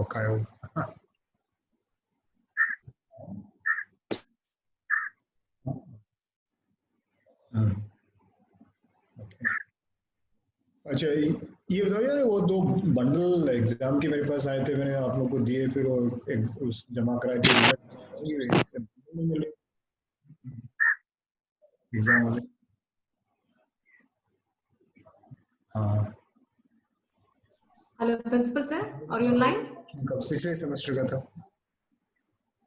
पकाया हुआ। अच्छा, ये बताओ यार, वो 2 बंडल एग्जाम के मेरे पास आए थे, मैंने आप लोग को दिए, फिर वो उस जमा करा के नहीं मिले एग्जाम वाले। हाँ, Hello, Principal sir. Are you online? पिछले सेमेस्टर का था।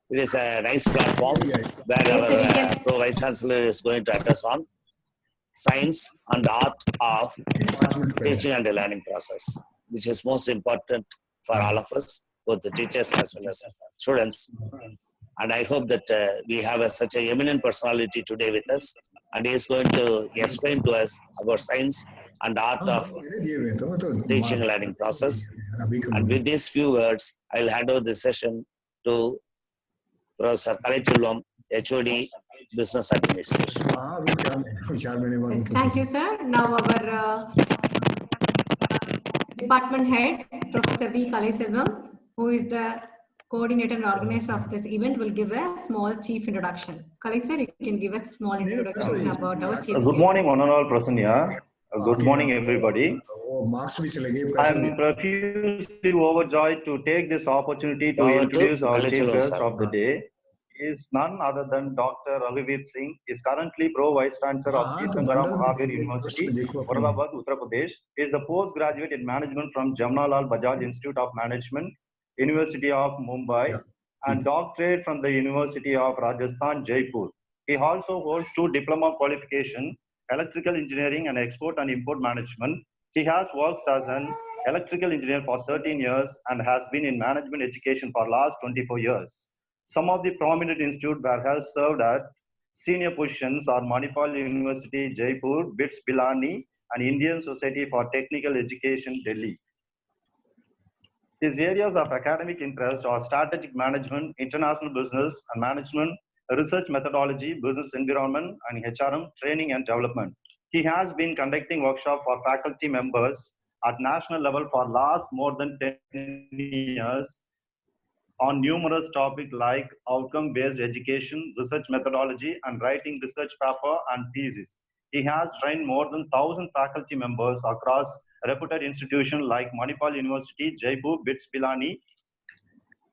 It is a nice platform where Yes, sir, we our can. Pro Vice Chancellor is going to address on science and art of 5 minute पहले। teaching and learning process, which is most important for all of us, both the teachers as well as students. And I hope that we have such a eminent personality today with us, and he is going to explain to us about science and art of teaching and learning process. And with these few words, I'll hand over the session to Professor Kalaichilvam, HOD, Business Administration. Yes, thank you, sir. Now our department head, Professor V. Kalaiselvam, who is the coordinator and organizer of this event, will give a small chief introduction. Kalai sir, you can give a small introduction about our chief. Good morning, one and all present here. Good morning, everybody. I am profusely overjoyed to take this opportunity to introduce our chief guest of the day. He is none other than Dr. Raghuveer Singh. He is currently Pro Vice Chancellor of Tirthankara Mahavir University, Moradabad, Uttar Pradesh. He is the postgraduate in management from Jamnalal Bajaj Institute of Management, University of Mumbai, and doctorate from the University of Rajasthan, Jaipur. He also holds 2 diploma qualifications, electrical engineering and export and import management. He has worked as an electrical engineer for 13 years and has been in management education for last 24 years. Some of the prominent institutes where he has served at senior positions are Manipal University, Jaipur, BITS Pilani, and Indian Society for Technical Education, Delhi. His areas of academic interest are strategic management, international business and management, research methodology, business environment, and HRM training and development. He has been conducting workshops for faculty members at national level for last more than 10 years on numerous topics like outcome-based education, research methodology, and writing research paper and thesis. He has trained more than 1,000 faculty members across reputed institutions like Manipal University, Jaipur, BITS Pilani.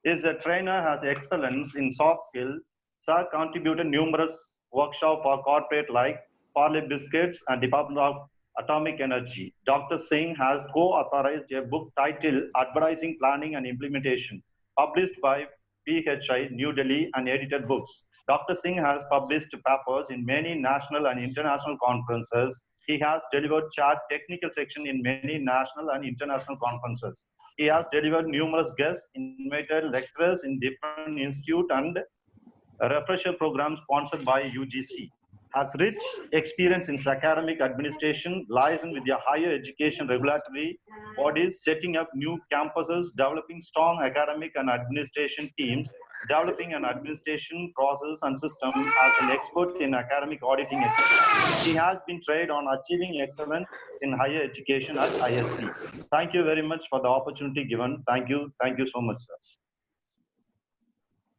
Is a trainer, has excellence in soft skills. Sir contributed numerous workshops for corporate like Parle Biscuits and Department of Atomic Energy. Dr. Singh has co-authorized a book titled Advertising, Planning and Implementation, published by PHI, New Delhi, and edited books. Dr. Singh has published papers in many national and international conferences. He has delivered chart technical section in many national and international conferences. He has delivered numerous guest invited lecturers in different institutes and refresher programs sponsored by UGC. Has rich experience in academic administration, liaison with the higher education regulatory bodies, setting up new campuses, developing strong academic and administration teams, developing an administration process and system as an expert in academic auditing, etc. He has been trained on achieving excellence in higher education at IST. Thank you very much for the opportunity given. Thank you so much, sir.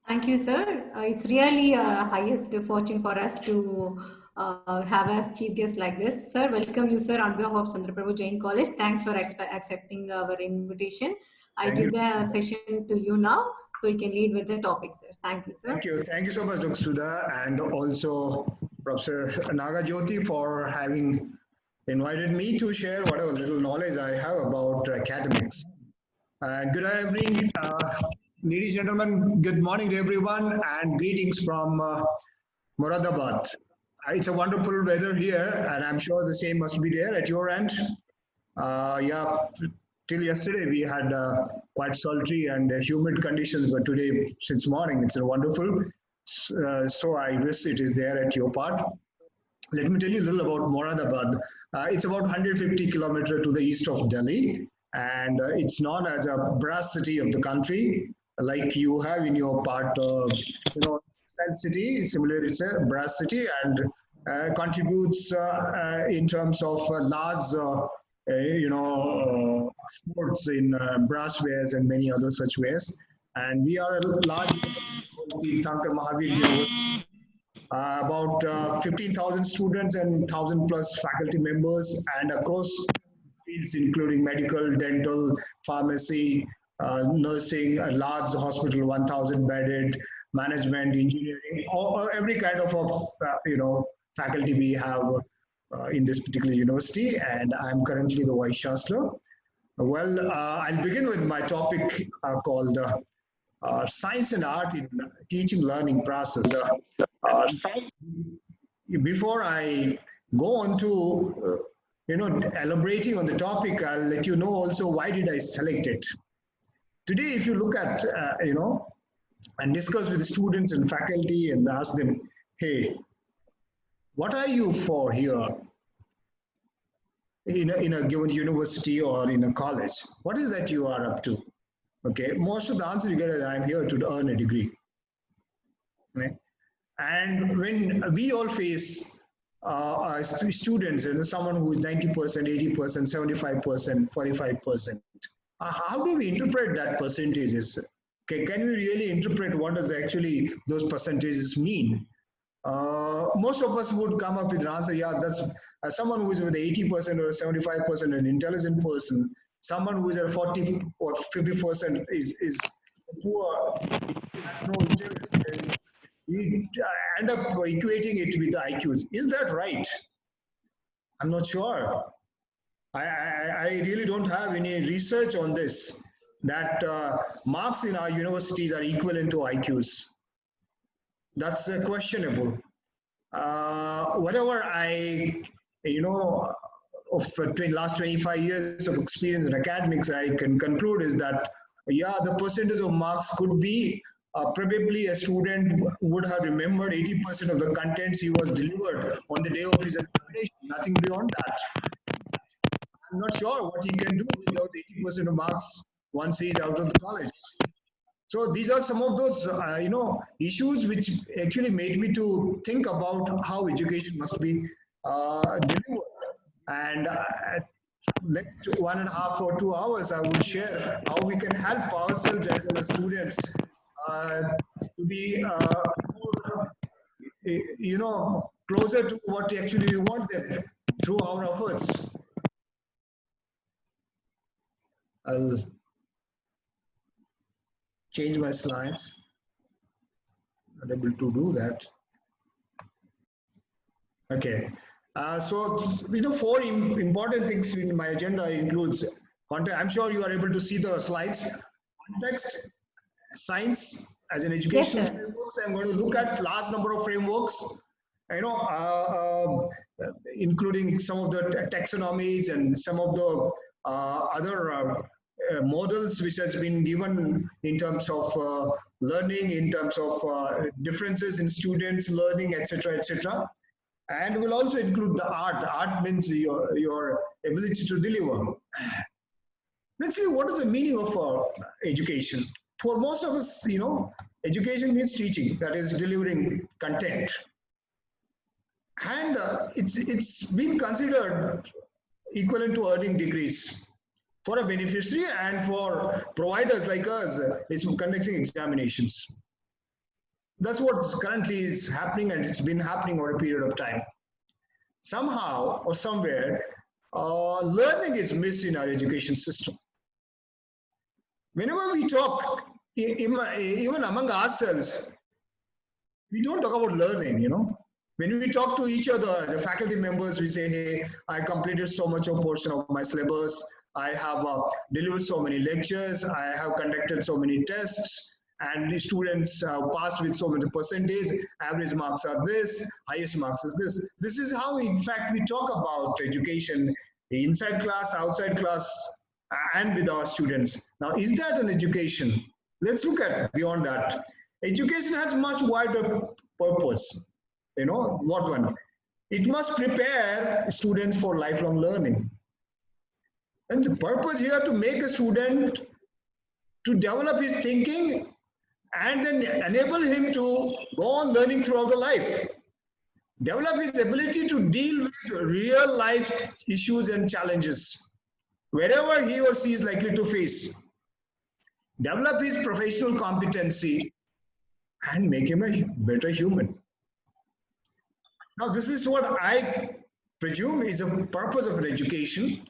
Thank you, sir. It's really a highest fortune for us to have a chief guest like this. Sir, welcome you, sir, on behalf of Chandraprabhu Jain College. Thanks for accepting our invitation. I give the session to you now, so you can lead with the topic, sir. Thank you, sir. Thank you so much, Dr. Sudha, and also Professor Nagajyoti for having invited me to share whatever little knowledge I have about academics. Good evening, ladies and gentlemen. Good morning to everyone, and greetings from Moradabad. It's a wonderful weather here, and I'm sure the same must be there at your end. Till yesterday we had quite sultry and humid conditions, but today, since morning, it's wonderful. So I wish it is there at your part. Let me tell you a little about Moradabad. It's about 150 kilometers to the east of Delhi, and it's known as a brass city of the country, like you have in your part, Sand City. Similarly, it's a brass city and contributes in terms of large, sports in brasswares and many other such wares. And we are a large the Thankar Mahavir University. About 15,000 students and 1,000 plus faculty members, and across fields including medical, dental, pharmacy, nursing, a large hospital, 1,000 bedded, management, engineering, or every kind of faculty we have in this particular university. And I'm currently the Vice Chancellor. Well, I'll begin with my topic called Science and Art in Teaching Learning Process. Before I go on to elaborating on the topic, I'll let you know also why did I select it. Today, if you look at and discuss with the students and faculty and ask them, hey, what are you for here in a given university or in a college? What is that you are up to? Okay, most of the answer you get is I'm here to earn a degree. Okay? And when we all face students, someone who is 90%, 80%, 75%, 45%, how do we interpret that percentages? Okay, can we really interpret what does actually those percentages mean? Most of us would come up with an answer, yeah, that's someone who is with 80% or 75% an intelligent person. Someone who is at 40 or 50% is poor, has no intelligence. We end up equating it with the IQs. Is that right? I'm not sure. I really don't have any research on this, that marks in our universities are equivalent to IQs. That's questionable. Whatever of last 25 years of experience in academics, I can conclude is that, yeah, the percentage of marks could be probably a student would have remembered 80% of the contents he was delivered on the day of his examination, nothing beyond that. I'm not sure what he can do without 80% of marks once he is out of the college. So these are some of those, issues which actually made me to think about how education must be delivered. And next 1.5 or 2 hours, I will share how we can help ourselves as well as students to be more, closer to what actually we want them through our efforts. I'll change my slides. Not able to do that. Okay. So, 4 important things in my agenda includes context. I'm sure you are able to see the slides. Context, science as an educational frameworks. I'm going to look at large number of frameworks, including some of the taxonomies and some of the other models which has been given in terms of learning, in terms of differences in students learning, etc., etc. And will also include the art. Art means your ability to deliver. Let's see what is the meaning of education. For most of us, education means teaching, that is delivering content. And it's been considered equivalent to earning degrees. For a beneficiary and for providers like us, it's conducting examinations. That's what currently is happening, and it's been happening over a period of time. Somehow or somewhere, learning is missed in our education system. Whenever we talk, even among ourselves, we don't talk about learning, When we talk to each other, the faculty members, we say, hey, I completed so much of portion of my syllabus. I have delivered so many lectures. I have conducted so many tests. And the students passed with so many percentage, average marks are this, highest marks is this. This is how, in fact, we talk about education inside class, outside class, and with our students. Now, is that an education? Let's look at beyond that. Education has much wider purpose. What one? It must prepare students for lifelong learning. And the purpose here to make a student to develop his thinking and then enable him to go on learning throughout the life. Develop his ability to deal with real life issues and challenges. wherever he or she is likely to face, develop his professional competency, and make him a better human. Now, this is what I presume is a purpose of an education.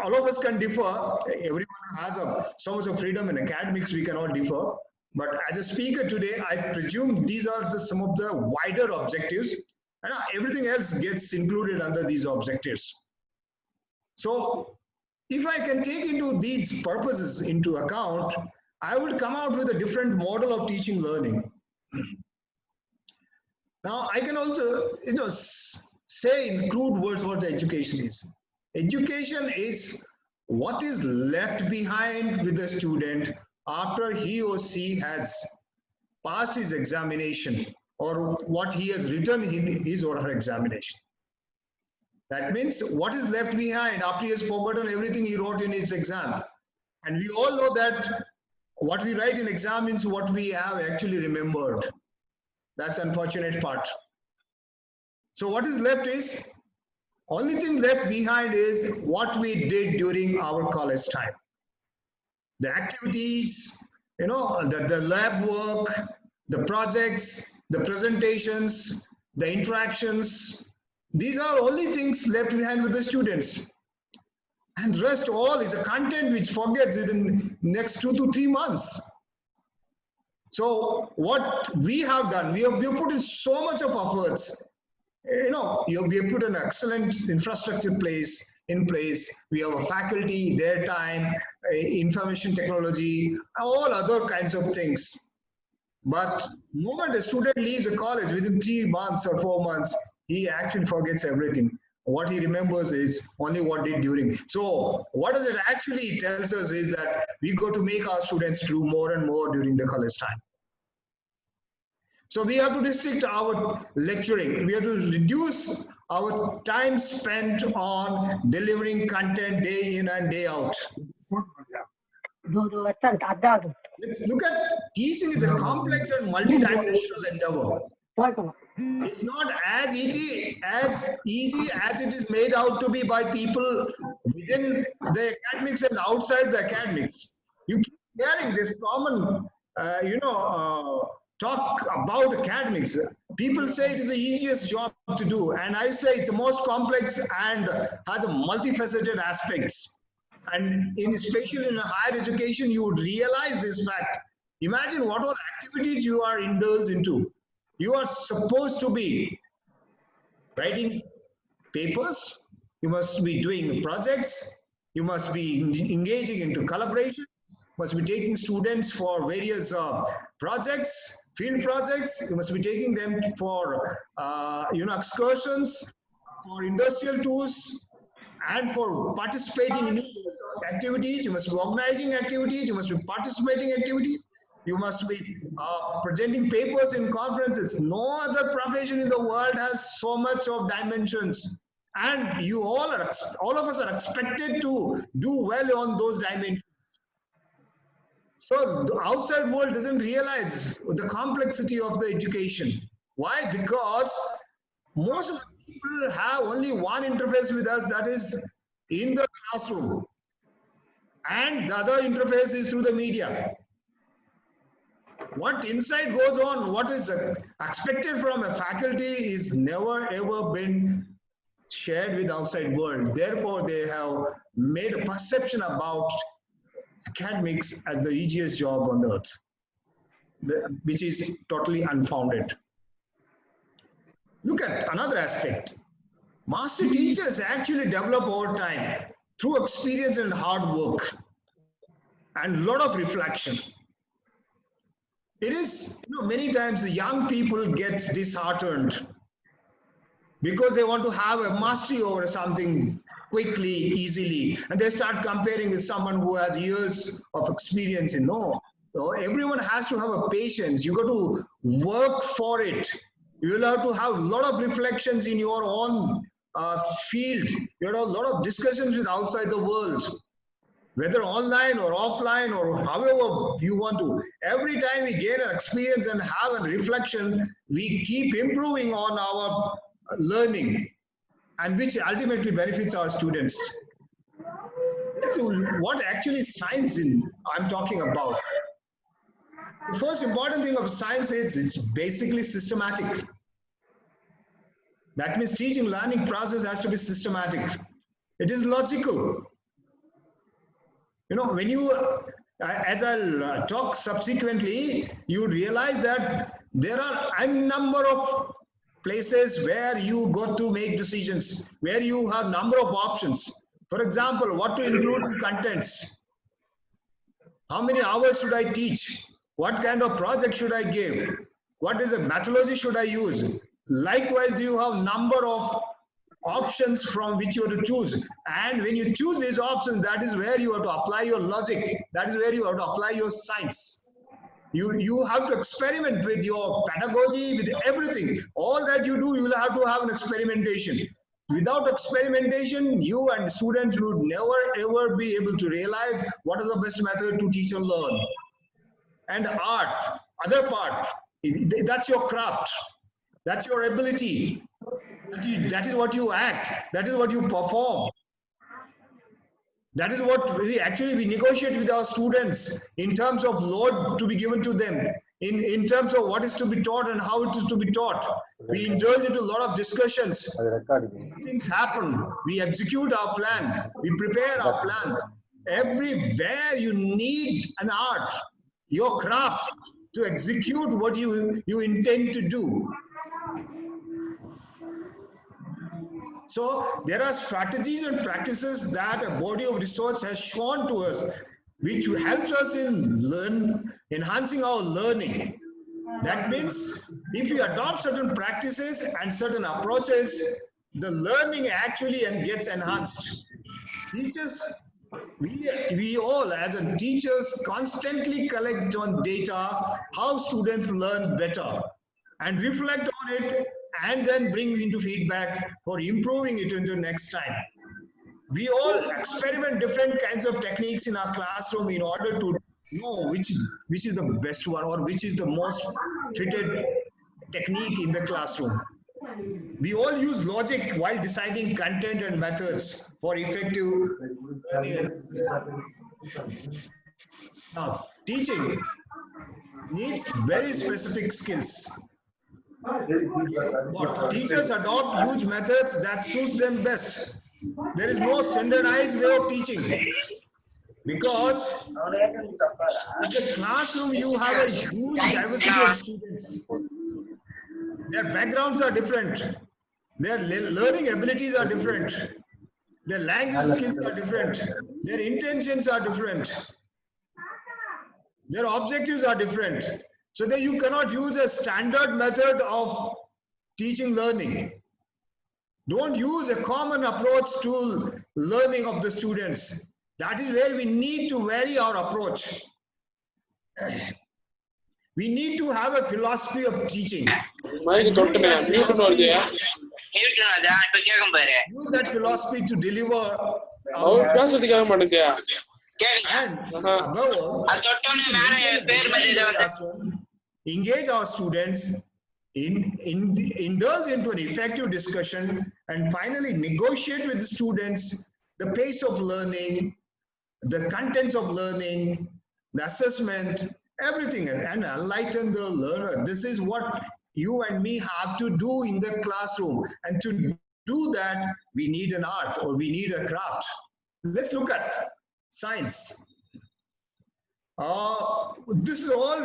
All of us can differ. Everyone has so much of freedom in academics, we cannot differ. But as a speaker today, I presume these are some of the wider objectives, and everything else gets included under these objectives. So if I can take into these purposes into account, I will come out with a different model of teaching learning. Now, I can also, say in crude words what the education is. Education is what is left behind with the student after he or she has passed his examination, or what he has written in his or her examination. That means what is left behind after he has forgotten everything he wrote in his exam. And we all know that what we write in exam means what we have actually remembered. That's the unfortunate part. So what is left is, only thing left behind is what we did during our college time. The activities, the lab work, the projects, the presentations, the interactions. These are only things left behind with the students. And rest all is a content which forgets within next 2 to 3 months. So what we have done, we have put in so much of efforts. We have put an excellent infrastructure in place. We have a faculty, their time, information technology, all other kinds of things. But the moment a student leaves the college, within 3 months or 4 months, he actually forgets everything. What he remembers is only what did during. So what does it actually tells us is that we got to make our students do more and more during the college time. So we have to restrict our lecturing. We have to reduce our time spent on delivering content day in and day out. Let's look at teaching is a complex and multidimensional endeavor. It's not as easy as it is made out to be by people within the academics and outside the academics. You keep hearing this common, talk about academics. People say it is the easiest job to do, and I say it's the most complex and has a multifaceted aspects. And especially in a higher education, you would realize this fact. Imagine what all activities you are indulged into. You are supposed to be writing papers, you must be doing projects, you must be engaging into collaboration, must be taking students for various projects, field projects, you must be taking them for excursions, for industrial tours, and for participating in activities. You must be organizing activities, you must be participating activities. You must be presenting papers in conferences. No other profession in the world has so much of dimensions. And you all of us are expected to do well on those dimensions. So the outside world doesn't realize the complexity of the education. Why? Because most of the people have only one interface with us, that is in the classroom. And the other interface is through the media. What inside goes on, what is expected from a faculty is never ever been shared with the outside world. Therefore, they have made a perception about academics as the easiest job on earth, which is totally unfounded. Look at another aspect. Master teachers actually develop over time through experience and hard work and a lot of reflection. It is, many times the young people get disheartened because they want to have a mastery over something quickly, easily, and they start comparing with someone who has years of experience. So everyone has to have a patience. You got to work for it. You will have to have a lot of reflections in your own field. You have a lot of discussions with outside the world, whether online or offline or however you want to. Every time we gain an experience and have a reflection, we keep improving on our learning, and which ultimately benefits our students. what actually science I'm talking about. The first important thing of science is it's basically systematic. That means teaching learning process has to be systematic. It is logical. You know, when you, as I'll talk subsequently, you realize that there are a number of places where you got to make decisions, where you have number of options. For example, what to include in contents. How many hours should I teach? What kind of project should I give? What is the methodology should I use? Likewise, you have number of options from which you have to choose. And when you choose these options, that is where you have to apply your logic. That is where you have to apply your science. You have to experiment with your pedagogy, with everything. All that you do, you will have to have an experimentation. Without experimentation, you and students would never ever be able to realize what is the best method to teach and learn. And art, other part, that's your craft. That's your ability. That is what you act. That is what you perform. That is what we negotiate with our students in terms of load to be given to them, in terms of what is to be taught and how it is to be taught. We indulge into a lot of discussions. Things happen. We execute our plan. We prepare our plan. Everywhere you need an art, your craft, to execute what you intend to do. So there are strategies and practices that a body of research has shown to us, which helps us in enhancing our learning. That means if we adopt certain practices and certain approaches, the learning actually gets enhanced. Teachers, we all as teachers constantly collect on data how students learn better and reflect on it and then bring into feedback for improving it into next time. We all experiment different kinds of techniques in our classroom in order to know which is the best one or which is the most fitted technique in the classroom. We all use logic while deciding content and methods for effective learning. Now, teaching needs very specific skills. But teachers adopt huge methods that suits them best. There is no standardized way of teaching. Because in the classroom you have a huge diversity of students. Their backgrounds are different. Their learning abilities are different. Their language skills are different. Their intentions are different. Their objectives are different. So that you cannot use a standard method of teaching learning. Don't use a common approach to learning of the students. That is where we need to vary our approach. We need to have a philosophy of teaching. Use that philosophy to deliver. Engage our students, indulge into an effective discussion, and finally negotiate with the students the pace of learning, the contents of learning, the assessment, everything, and enlighten the learner. This is what you and me have to do in the classroom. And to do that, we need an art or we need a craft. Let's look at science. This is all,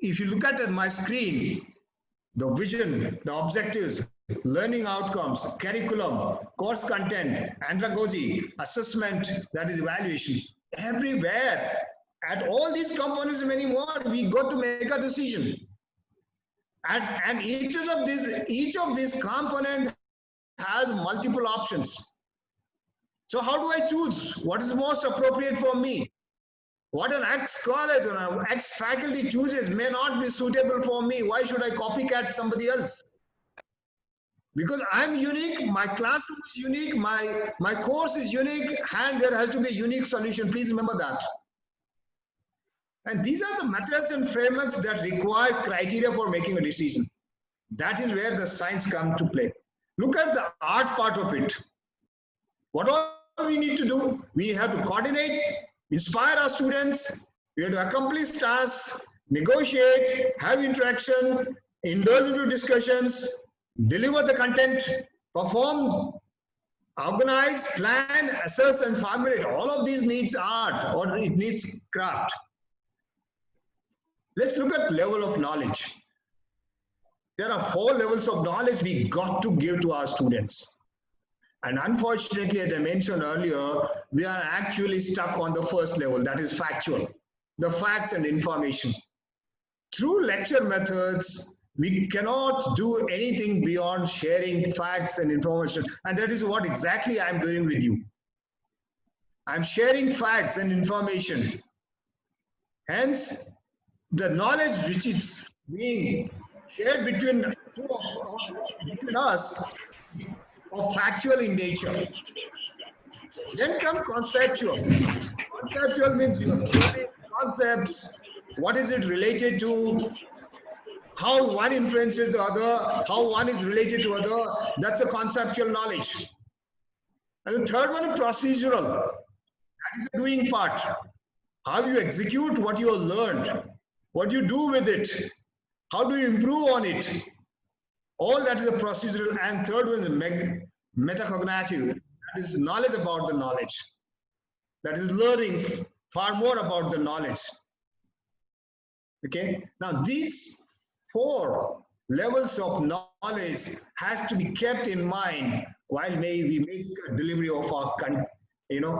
if you look at my screen, the vision, the objectives, learning outcomes, curriculum, course content, andragogy, assessment, that is evaluation. Everywhere, at all these components and many more, we got to make a decision. And each of these components has multiple options. So how do I choose what is most appropriate for me? What an ex-college or an ex-faculty chooses may not be suitable for me. Why should I copycat somebody else? Because I'm unique, my classroom is unique, my course is unique, and there has to be a unique solution. Please remember that. And these are the methods and frameworks that require criteria for making a decision. That is where the science comes to play. Look at the art part of it. What all we need to do? We have to coordinate, inspire our students, we have to accomplish tasks, negotiate, have interaction, indulge into discussions, deliver the content, perform, organize, plan, assess, and formulate. All of these needs art, or it needs craft. Let's look at level of knowledge. There are 4 levels of knowledge we got to give to our students. And unfortunately, as I mentioned earlier, we are actually stuck on the first level, that is factual, the facts and information. Through lecture methods, we cannot do anything beyond sharing facts and information. And that is what exactly I'm doing with you. I'm sharing facts and information. Hence, the knowledge which is being shared between us of factual in nature. Then come conceptual. Conceptual means you are creating concepts. What is it related to? How one influences the other, how one is related to other. That's a conceptual knowledge. And the third one is procedural. That is the doing part. How you execute what you have learned, what you do with it, how do you improve on it. All that is a procedural. And third one is metacognitive. That is knowledge about the knowledge. That is learning far more about the knowledge. Okay. Now these 4 levels of knowledge has to be kept in mind while we make a delivery of our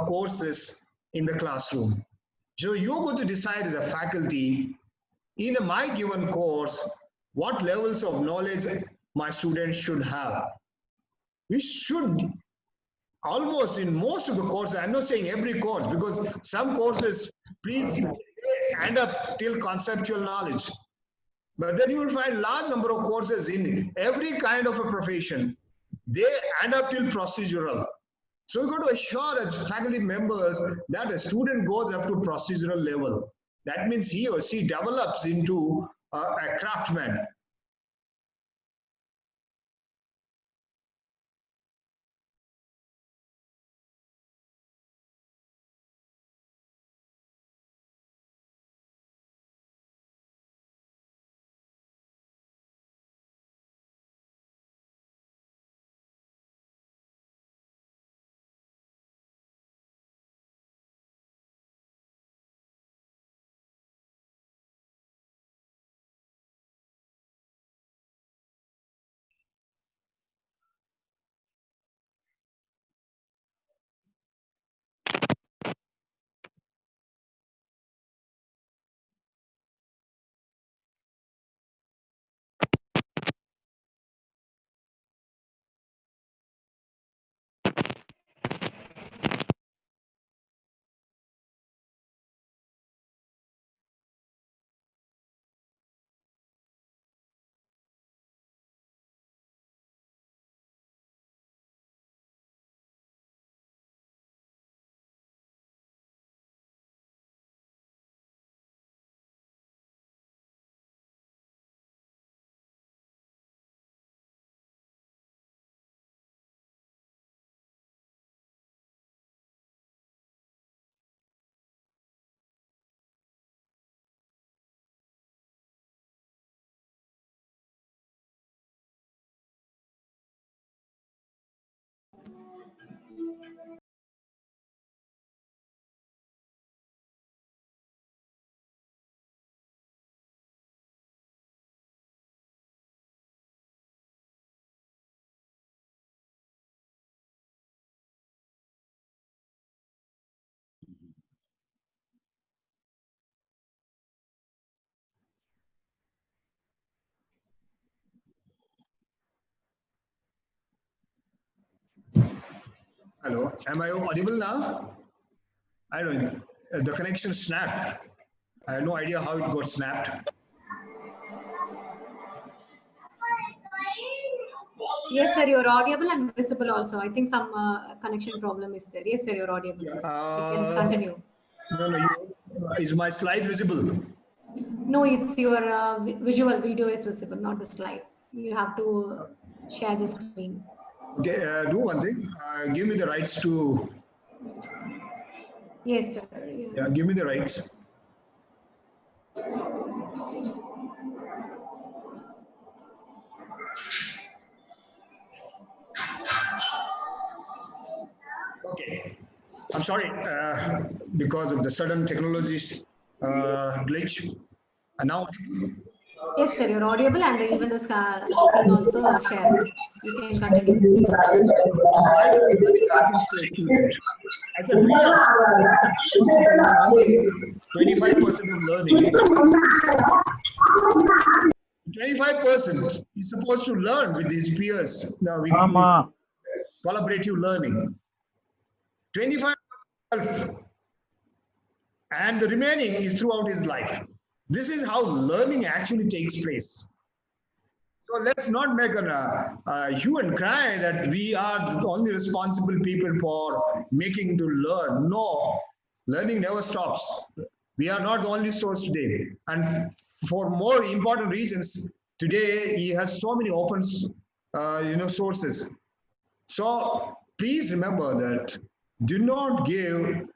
courses in the classroom. So you're going to decide as a faculty in my given course what levels of knowledge my students should have. We should almost in most of the courses, I'm not saying every course, because some courses please end up till conceptual knowledge. But then you will find large number of courses in every kind of a profession, they end up till procedural. So we've got to assure as faculty members that a student goes up to procedural level. That means he or she develops into a craftsman. Hello, am I audible now? I don't know, the connection snapped. I have no idea how it got snapped. Yes, sir, you're audible and visible also. I think some connection problem is there. Yes, sir, you're audible. You can continue. No, is my slide visible? No, it's your visual video is visible, not the slide. You have to share the screen. Okay, do one thing. Give me the rights to Yes, sir. Yeah, give me the rights. Okay. I'm sorry, because of the sudden technologies glitch. And now, Yes, sir, you're audible, and even the screen also shared. You can continue. I said, we are 25% of learning. 25% you're supposed to learn with these peers. Now we collaborative learning. 25% and the remaining is throughout his life. This is how learning actually takes place. So let's not make a hue and cry that we are the only responsible people for making to learn. No, learning never stops. We are not the only source today. And for more important reasons, today he has so many open sources. So please remember that do not give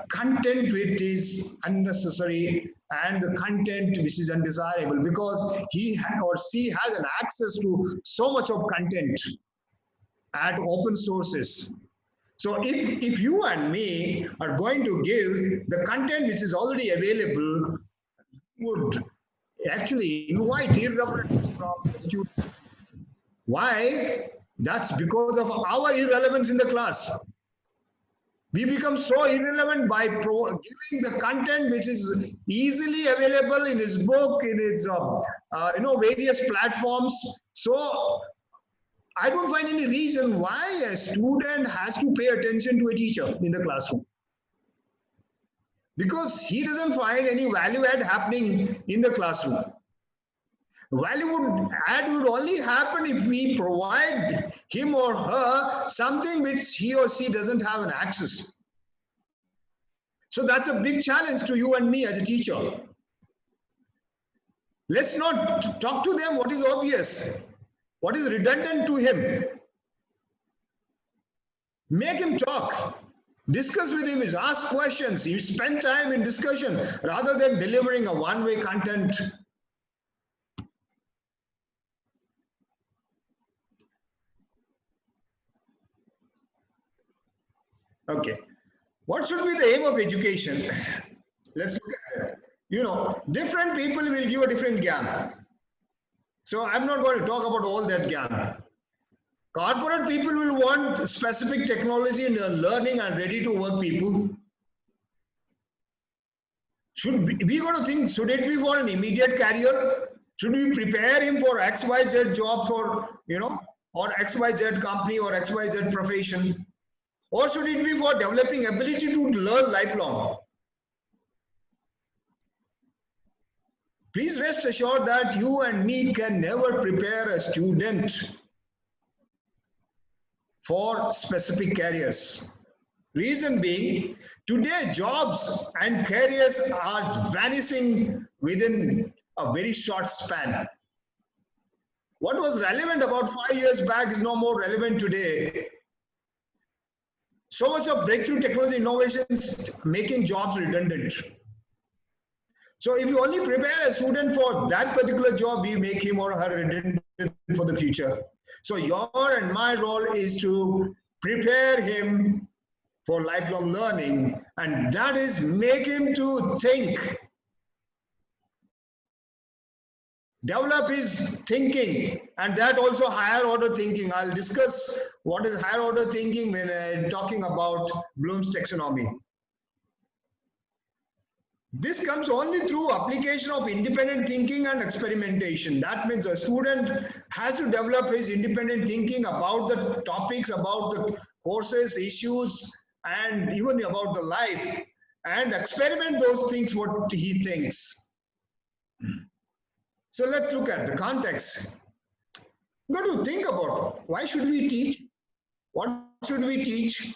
content which is unnecessary and the content which is undesirable, because he or she has an access to so much of content at open sources. So if you and me are going to give the content which is already available, would actually invite irreverence from the students. Why? That's because of our irrelevance in the class. We become so irrelevant by giving the content which is easily available in his book, in his various platforms. So I don't find any reason why a student has to pay attention to a teacher in the classroom, because he doesn't find any value add happening in the classroom. Value add would only happen if we provide him or her something which he or she doesn't have an access. So that's a big challenge to you and me as a teacher. Let's not talk to them what is obvious, what is redundant to him. Make him talk. Discuss with him, ask questions, you spend time in discussion rather than delivering a one-way content. Okay, what should be the aim of education? Let's look at it. Different people will give a different gyan. So I'm not going to talk about all that gyan. Corporate people will want specific technology and learning and ready to work people. Should we got to think, should it be for an immediate career? Should we prepare him for XYZ jobs or XYZ company or XYZ profession? Or should it be for developing ability to learn lifelong? Please rest assured that you and me can never prepare a student for specific careers. Reason being, today jobs and careers are vanishing within a very short span. What was relevant about 5 years back is no more relevant today. So much of breakthrough technology innovations making jobs redundant. So if you only prepare a student for that particular job, we make him or her redundant for the future. So your and my role is to prepare him for lifelong learning, and that is make him to think. Develop his thinking, and that also higher order thinking. I'll discuss what is higher order thinking when I'm talking about Bloom's taxonomy. This comes only through application of independent thinking and experimentation. That means a student has to develop his independent thinking about the topics, about the courses, issues, and even about the life, and experiment those things what he thinks. So let's look at the context. We've got to think about why should we teach? What should we teach?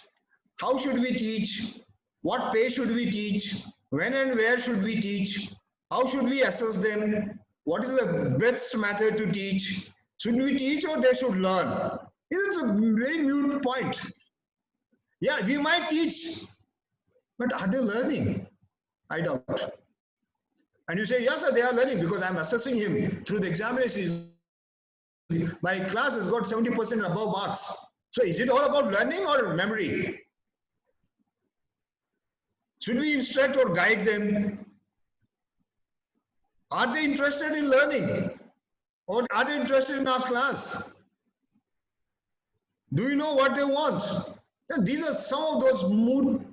How should we teach? What pace should we teach? When and where should we teach? How should we assess them? What is the best method to teach? Should we teach or they should learn? This is a very mute point. Yeah, we might teach, but are they learning? I doubt. And you say, yes, sir, they are learning because I'm assessing him through the examination. My class has got 70% above marks. So is it all about learning or memory? Should we instruct or guide them? Are they interested in learning? Or are they interested in our class? Do you know what they want? And these are some of those mood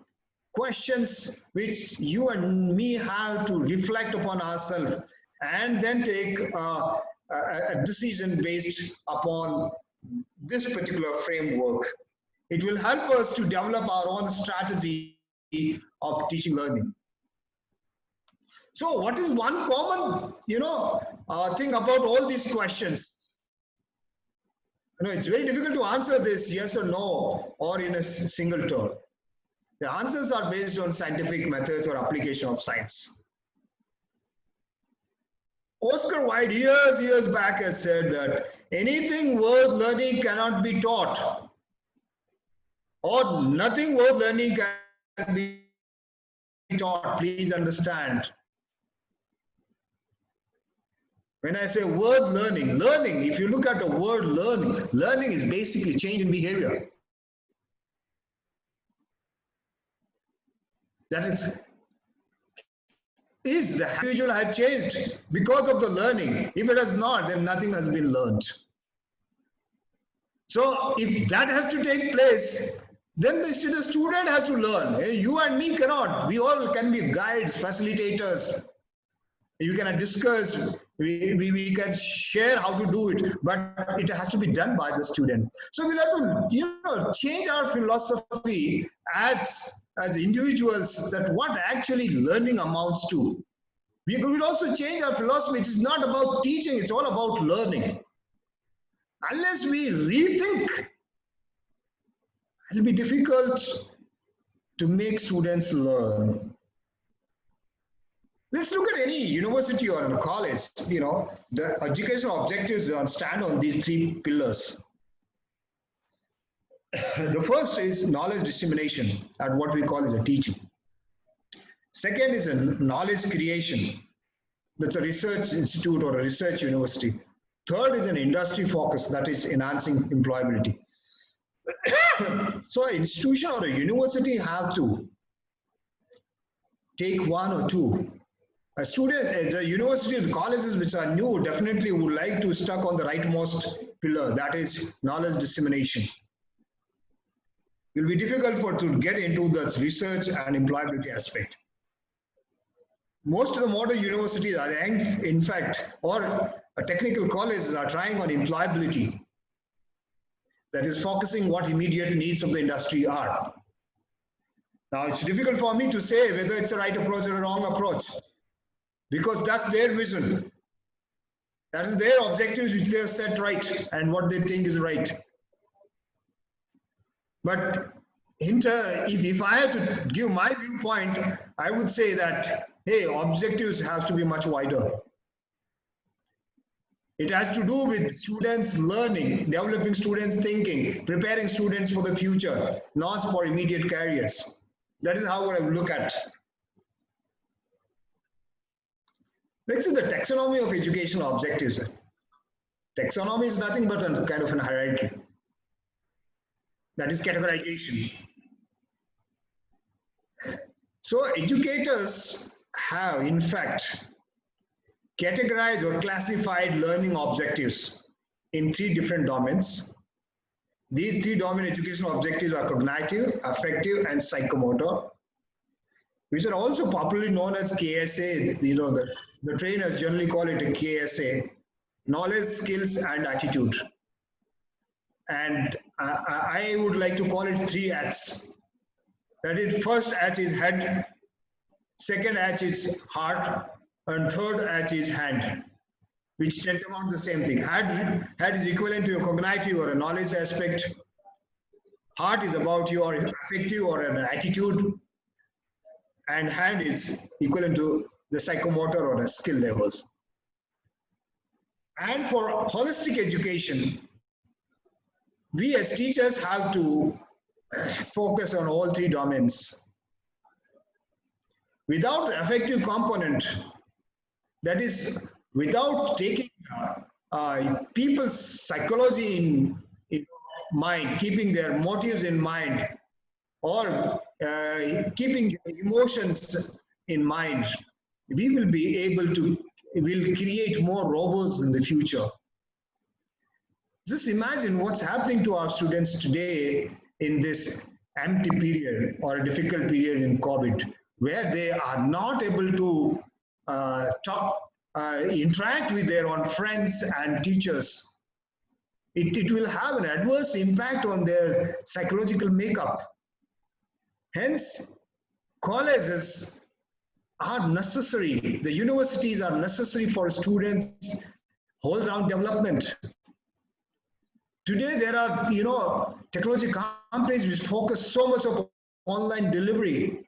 questions which you and me have to reflect upon ourselves and then take a decision based upon this particular framework. It will help us to develop our own strategy of teaching learning. So what is one common, thing about all these questions? It's very difficult to answer this yes or no or in a single term. The answers are based on scientific methods or application of science. Oscar Wilde years back has said that anything worth learning cannot be taught, or nothing worth learning can be taught. Please understand. When I say word learning, if you look at the word learning is basically change in behavior. That is the individual has changed because of the learning. If it has not, then nothing has been learned. So if that has to take place, then the student has to learn. You and me cannot. We all can be guides, facilitators. You can discuss, we can share how to do it, but it has to be done by the student. So we'll have to change our philosophy as individuals, that what actually learning amounts to. We will also change our philosophy. It is not about teaching, it's all about learning. Unless we rethink, it will be difficult to make students learn. Let's look at any university or a college. The educational objectives stand on these three pillars. The first is knowledge dissemination, and what we call as a teaching. Second is a knowledge creation. That's a research institute or a research university. Third is an industry focus, that is enhancing employability. So an institution or a university have to take one or two. A student, the university and colleges which are new definitely would like to stuck on the rightmost pillar, that is knowledge dissemination. It will be difficult to get into the research and employability aspect. Most of the modern universities are, in fact, or technical colleges are trying on employability. That is focusing what immediate needs of the industry are. Now, it's difficult for me to say whether it's a right approach or a wrong approach, because that's their vision. That is their objectives which they have set right and what they think is right. But if I had to give my viewpoint, I would say that, hey, objectives have to be much wider. It has to do with students learning, developing students thinking, preparing students for the future, not for immediate careers. That is how I would look at. Let's see the taxonomy of educational objectives. Taxonomy is nothing but a kind of a hierarchy. That is categorization. So educators have, in fact, categorized or classified learning objectives in 3 different domains. These 3 domain educational objectives are cognitive, affective, and psychomotor, which are also popularly known as KSA. The trainers generally call it a KSA, knowledge, skills, and attitude. And I would like to call it 3 H's. That is, first H is head, second H is heart, and third H is hand, which tend to amount to the same thing. Head is equivalent to your cognitive or a knowledge aspect. Heart is about your affective or an attitude. And hand is equivalent to the psychomotor or a skill levels. And for holistic education, we as teachers have to focus on all three domains. Without effective component, that is, without taking people's psychology in mind, keeping their motives in mind, or keeping emotions in mind, we will be able to, will create more robots in the future. Just imagine what's happening to our students today in this empty period or a difficult period in COVID, where they are not able to interact with their own friends and teachers. It will have an adverse impact on their psychological makeup. Hence, colleges are necessary. The universities are necessary for students' all-round development. Today, there are, technology companies which focus so much on online delivery.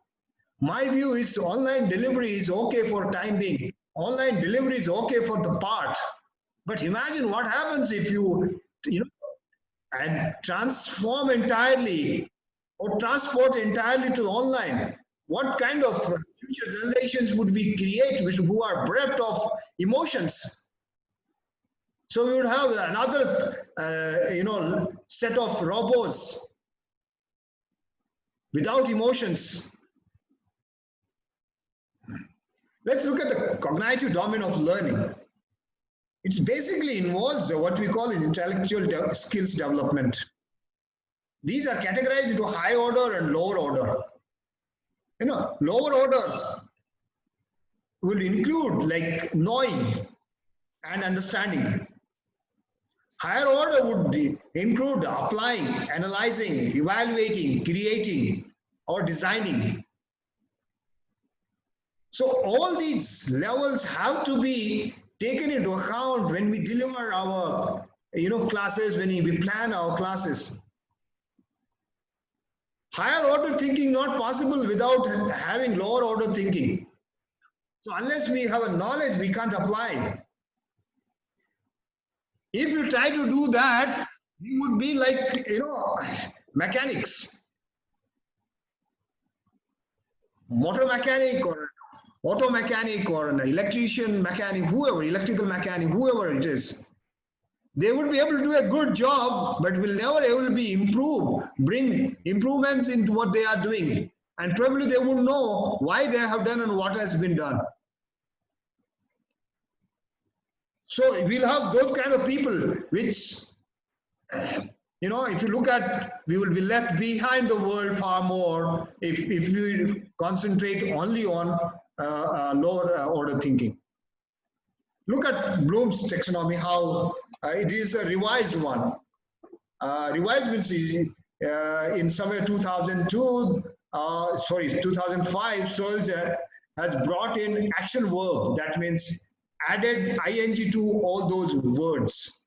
My view is online delivery is okay for time being. Online delivery is okay for the part. But imagine what happens if you and transform entirely or transport entirely to online. What kind of future generations would we create who are bereft of emotions? So we would have another, set of robots without emotions. Let's look at the cognitive domain of learning. It basically involves what we call intellectual skills development. These are categorized into high order and lower order. Lower orders will include like knowing and understanding. Higher order would include applying, analyzing, evaluating, creating, or designing. So all these levels have to be taken into account when we deliver our classes, when we plan our classes. Higher order thinking not possible without having lower order thinking. So unless we have a knowledge, we can't apply. If you try to do that, you would be like, mechanics. Motor mechanic or auto mechanic or an electrician mechanic, whoever, electrical mechanic, whoever it is. They would be able to do a good job, but will never able to be bring improvements into what they are doing. And probably they won't know why they have done and what has been done. So we'll have those kind of people which, if you look at, we will be left behind the world far more if we concentrate only on lower order thinking. Look at Bloom's taxonomy, how it is a revised one. Revised means in somewhere 2005, Searle has brought in action verb. That means added ing to all those words.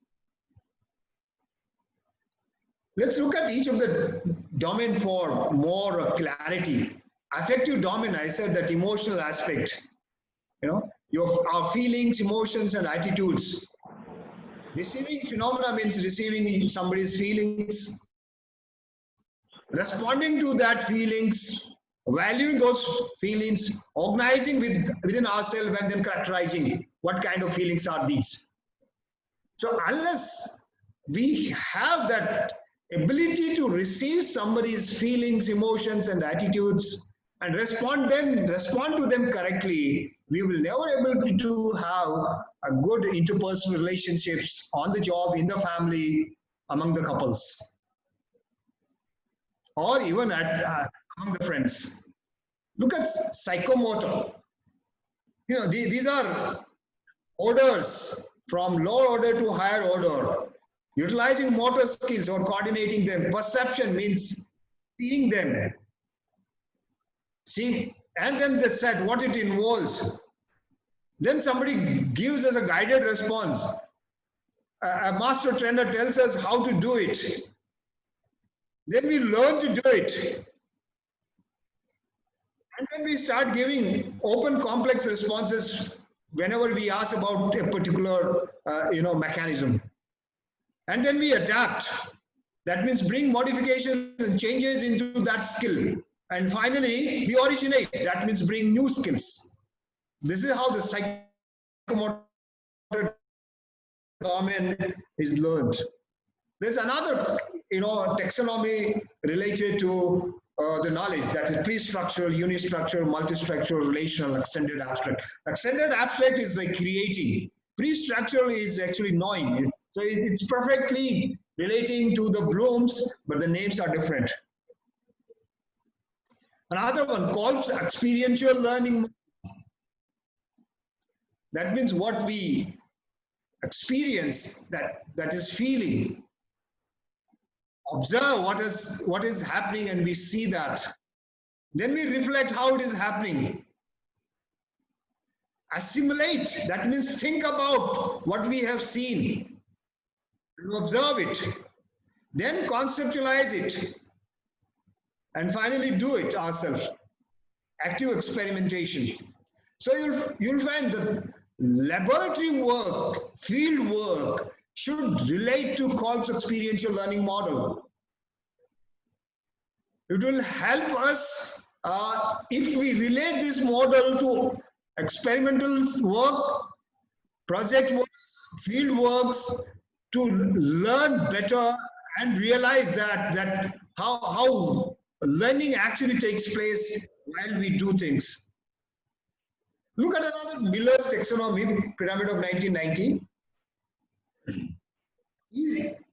Let's look at each of the domain for more clarity. Affective domain, I said that emotional aspect, our feelings, emotions, and attitudes. Receiving phenomena means receiving somebody's feelings, responding to that feelings, valuing those feelings, organizing within ourselves, and then characterizing what kind of feelings are these. So unless we have that ability to receive somebody's feelings, emotions, and attitudes and respond to them correctly, we will never able to have a good interpersonal relationships on the job, in the family, among the couples, or even among the friends. Look at psychomotor. These are orders from lower order to higher order. Utilizing motor skills or coordinating them. Perception means seeing them. See, and then they said what it involves. Then somebody gives us a guided response. A master trainer tells us how to do it. Then we learn to do it. And then we start giving open, complex responses whenever we ask about a particular, mechanism. And then we adapt. That means bring modifications and changes into that skill. And finally, we originate. That means bring new skills. This is how the psychomotor domain is learned. There's another, taxonomy related to the knowledge, that is pre-structural, unistructural, multistructural, relational, extended abstract. Extended abstract is like creating. Pre-structural is actually knowing. So it's perfectly relating to the Bloom's, but the names are different. Another one called experiential learning. That means what we experience, that is feeling. Observe what is happening and we see that. Then we reflect how it is happening. Assimilate, that means think about what we have seen and observe it. Then conceptualize it. And finally do it ourselves. Active experimentation. So you'll find that laboratory work, field work should relate to Kolb's experiential learning model. It will help us if we relate this model to experimental work, project work, field works, to learn better and realize that how learning actually takes place while we do things. Look at another Miller's taxonomy, Pyramid of 1990.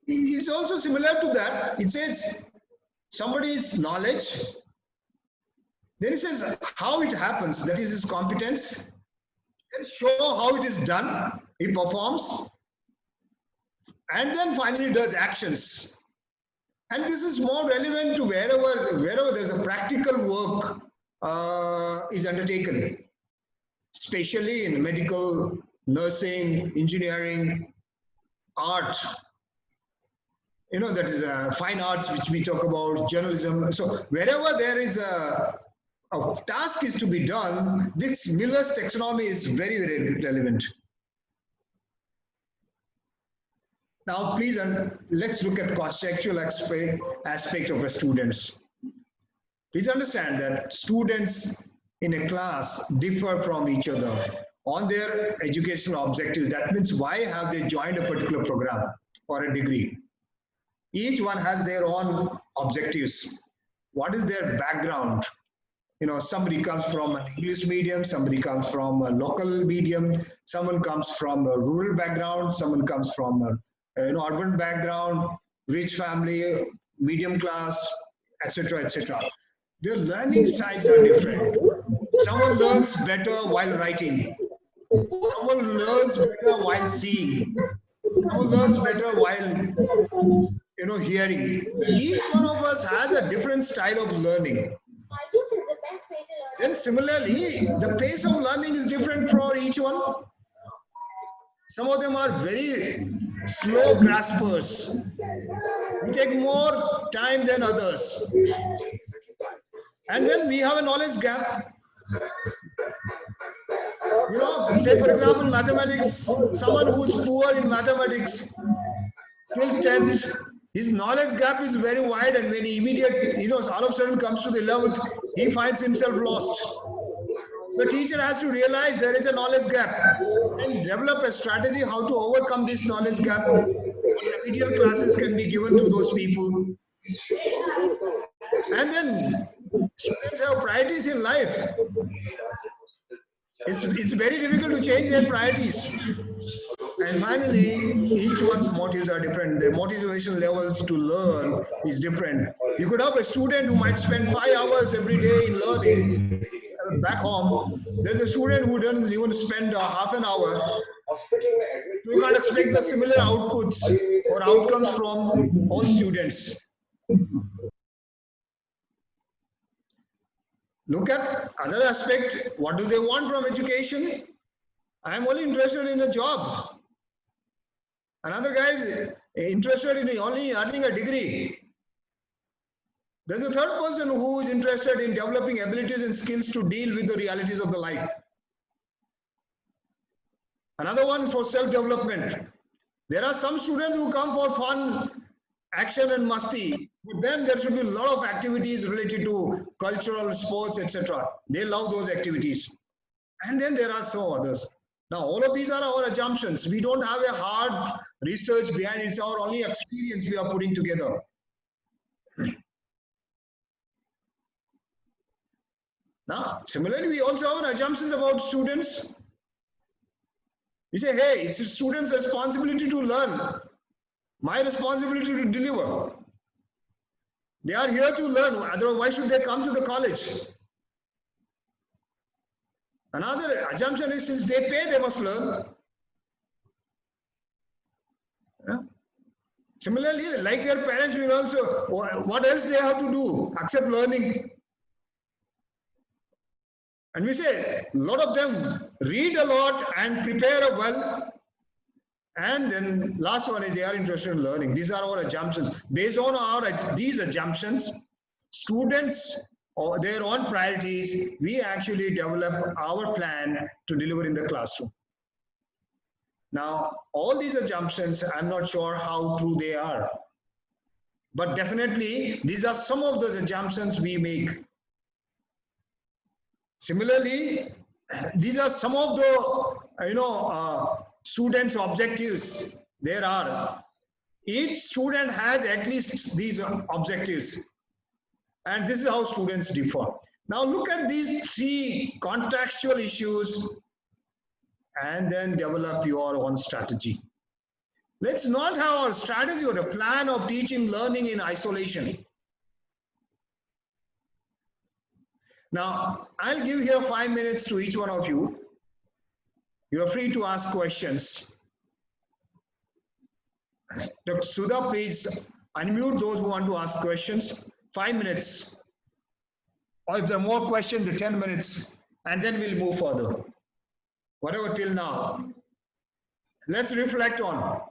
Is also similar to that. It says somebody's knowledge, then it says how it happens, that is his competence, and show how it is done, he performs, and then finally does actions. And this is more relevant to wherever there's a practical work is undertaken, especially in medical, nursing, engineering, art, that is fine arts, which we talk about, journalism. So wherever there is a task is to be done, this Miller's taxonomy is very, very relevant. Now, please, let's look at conceptual aspect of the students. Please understand that students in a class differ from each other on their educational objectives. That means why have they joined a particular program or a degree? Each one has their own objectives. What is their background? Somebody comes from an English medium, somebody comes from a local medium, someone comes from a rural background, someone comes from an urban background, rich family, medium class, etc., etc. Their learning styles are different. Someone learns better while writing. Someone learns better while seeing. Someone learns better while hearing. Each one of us has a different style of learning. Then similarly, the pace of learning is different for each one. Some of them are very slow graspers. We take more time than others. And then we have a knowledge gap. Say for example, mathematics, someone who is poor in mathematics till 10th, his knowledge gap is very wide, and when he all of a sudden comes to the 11th, he finds himself lost. The teacher has to realize there is a knowledge gap and develop a strategy how to overcome this knowledge gap. Remedial classes can be given to those people. And then students have priorities in life. It's very difficult to change their priorities. And finally, each one's motives are different. Their motivation levels to learn is different. You could have a student who might spend 5 hours every day in learning back home. There's a student who doesn't even spend half an hour. We can't expect the similar outputs or outcomes from all students. Look at other aspect. What do they want from education? I'm only interested in a job. Another guy is interested in only earning a degree. There's a third person who is interested in developing abilities and skills to deal with the realities of the life. Another one is for self-development. There are some students who come for fun action and masti. For them, there should be a lot of activities related to cultural, sports, etc. They love those activities. And then there are some others. Now, all of these are our assumptions. We don't have a hard research behind it. It's our only experience we are putting together. Now, similarly, we also have assumptions about students. We say, hey, it's a student's responsibility to learn. My responsibility to deliver. They are here to learn. Otherwise, why should they come to the college? Another assumption is, since they pay, they must learn. Yeah. Similarly, like their parents will also, what else they have to do except learning? And we say, a lot of them read a lot and prepare well. And then last one is they are interested in learning. These are our assumptions. Based on these assumptions, students or their own priorities, we actually develop our plan to deliver in the classroom. Now, all these assumptions, I'm not sure how true they are. But definitely, these are some of those assumptions we make. Similarly, these are some of the, students' objectives there are. Each student has at least these objectives. And this is how students differ. Now look at these three contextual issues and then develop your own strategy. Let's not have our strategy or a plan of teaching learning in isolation. Now, I'll give here 5 minutes to each one of you. You are free to ask questions. Dr. Sudha, please unmute those who want to ask questions. 5 minutes. Or if there are more questions, the 10 minutes, and then we'll move further. Whatever till now. Let's reflect on.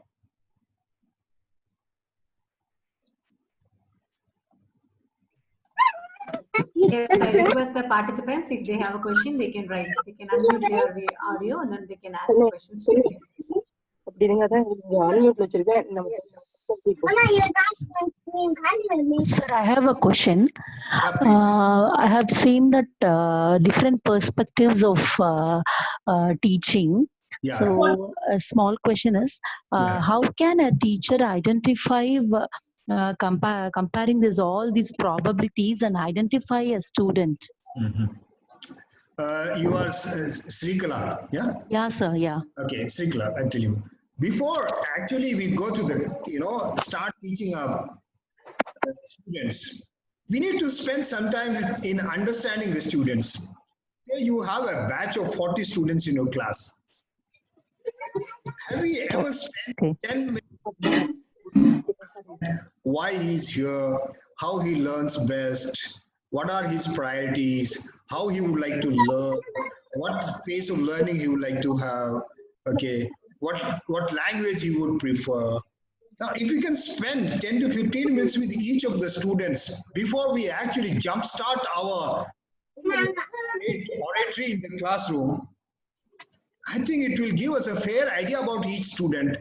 Yes, I request the participants, if they have a question, they can raise. They can unmute their audio and then they can ask the questions to the guest. Sir, I have a question. I have seen that different perspectives of teaching. Yeah. So a small question is, how can a teacher identify comparing all these probabilities and identify a student? Mm-hmm. You are Srikala, yeah? Yeah, sir, yeah. Okay, Srikala, I'll tell you. Before actually we go to the, start teaching our students, we need to spend some time in understanding the students. Here you have a batch of 40 students in your class. Have you ever spent 10 minutes why he's here, how he learns best, what are his priorities, how he would like to learn, what pace of learning he would like to have, okay, what language he would prefer. Now, if we can spend 10 to 15 minutes with each of the students before we actually jumpstart our oratory in the classroom, I think it will give us a fair idea about each student.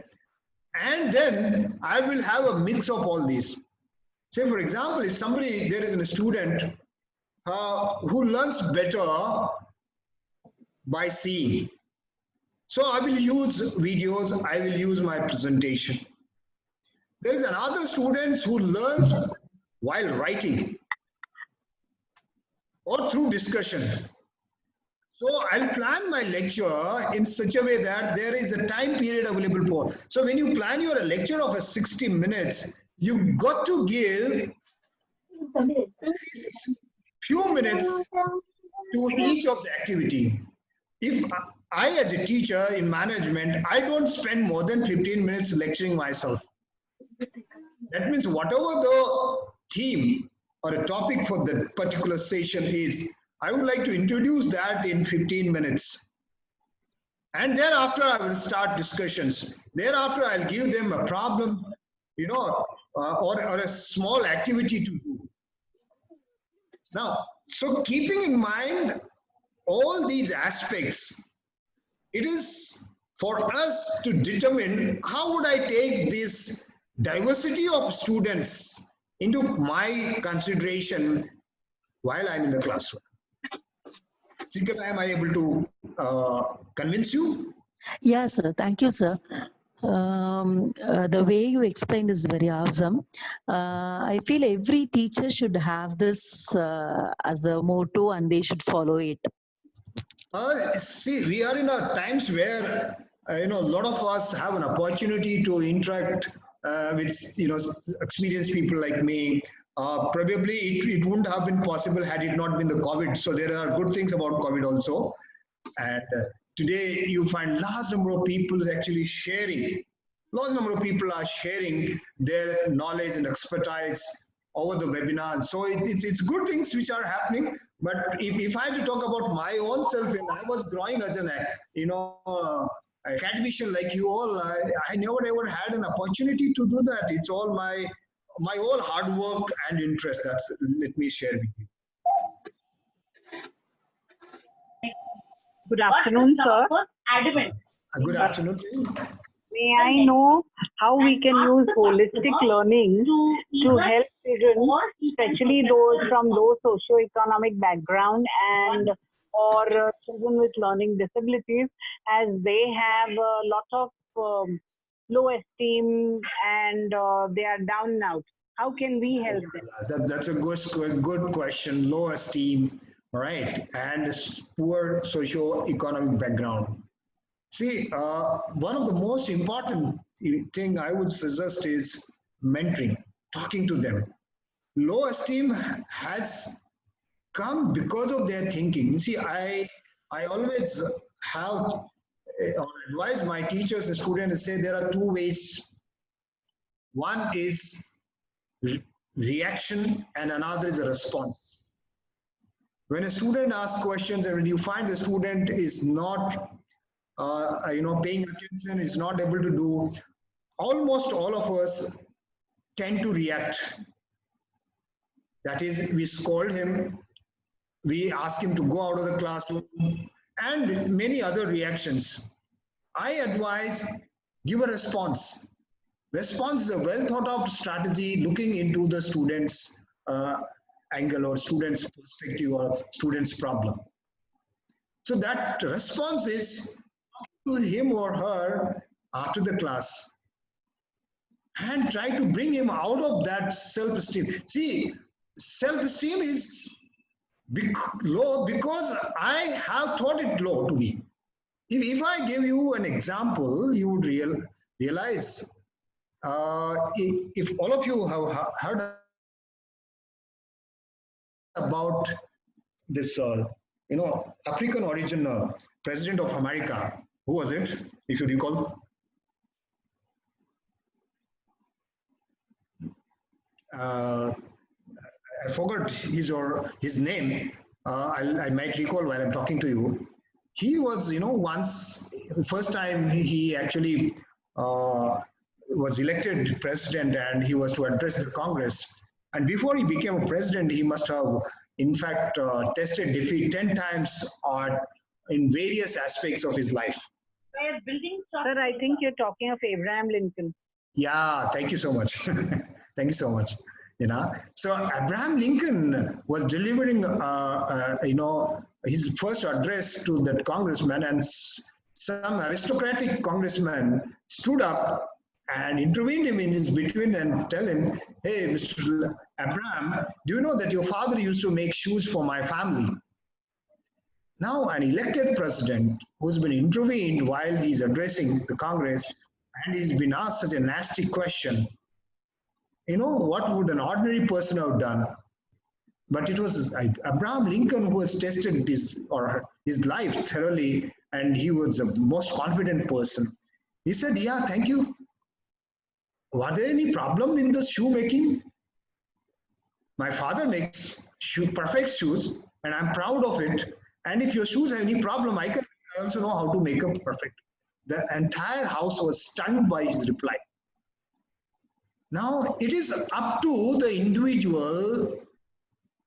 And then I will have a mix of all these. Say, for example, if there is a student who learns better by seeing. So I will use videos, I will use my presentation. There is another student who learns while writing or through discussion. So I'll plan my lecture in such a way that there is a time period available for. So when you plan your lecture of 60 minutes, you've got to give at least few minutes to each of the activity. If I, as a teacher in management, I don't spend more than 15 minutes lecturing myself. That means whatever the theme or a topic for the particular session is, I would like to introduce that in 15 minutes. And thereafter, I will start discussions. Thereafter, I'll give them a problem, or a small activity to do. Now, so keeping in mind all these aspects, it is for us to determine how would I take this diversity of students into my consideration while I'm in the classroom. Sikala, am I able to convince you? Yes, sir. Thank you, sir. The way you explained is very awesome. I feel every teacher should have this as a motto and they should follow it. See, we are in a times where a lot of us have an opportunity to interact with experienced people like me. Probably it wouldn't have been possible had it not been the COVID. So there are good things about COVID also. And today you find large number of people actually sharing. Large number of people are sharing their knowledge and expertise over the webinar. So it's good things which are happening. But if I had to talk about my own self, when I was growing as an academician like you all, I never ever had an opportunity to do that. It's all my whole hard work and interest. Let me share with you. Good afternoon, sir. Good afternoon. May I know how we can use holistic learning to help children, especially those from low socioeconomic background and or children with learning disabilities, as they have a lot of low esteem and they are down and out. How can we help them? That's a good question. Low esteem, right, and poor socio-economic background. See, one of the most important thing I would suggest is mentoring, talking to them. Low esteem has come because of their thinking. See, I always have or advise my teachers and students to say there are two ways. One is reaction and another is a response. When a student asks questions and when you find the student is not paying attention, is not able to do, almost all of us tend to react. That is, we scold him, we ask him to go out of the classroom, and many other reactions. I advise, give a response. Response is a well thought out strategy looking into the student's angle or student's perspective or student's problem. So that response is to him or her after the class and try to bring him out of that self-esteem. See, self-esteem is low because I have thought it low to be. If I give you an example, you would realize if all of you have heard about this, African origin president of America. Who was it, if you recall? I forgot his name. I might recall while I'm talking to you. He was, once, first time he actually was elected president and he was to address the Congress. And before he became a president, he must have, in fact, tested defeat 10 times in various aspects of his life. Sir, I think you're talking of Abraham Lincoln. Yeah, thank you so much. Thank you so much. So Abraham Lincoln was delivering, his first address to that congressman, and some aristocratic congressman stood up and intervened him in his between and tell him, hey, Mr. Abraham, do you know that your father used to make shoes for my family? Now an elected president who's been intervened while he's addressing the Congress and he's been asked such a nasty question, what would an ordinary person have done? But it was Abraham Lincoln who has tested his life thoroughly, and he was the most confident person. He said, yeah, thank you. Were there any problem in the shoemaking? My father makes perfect shoes, and I'm proud of it. And if your shoes have any problem, I also know how to make up perfect. The entire house was stunned by his reply. Now, it is up to the individual,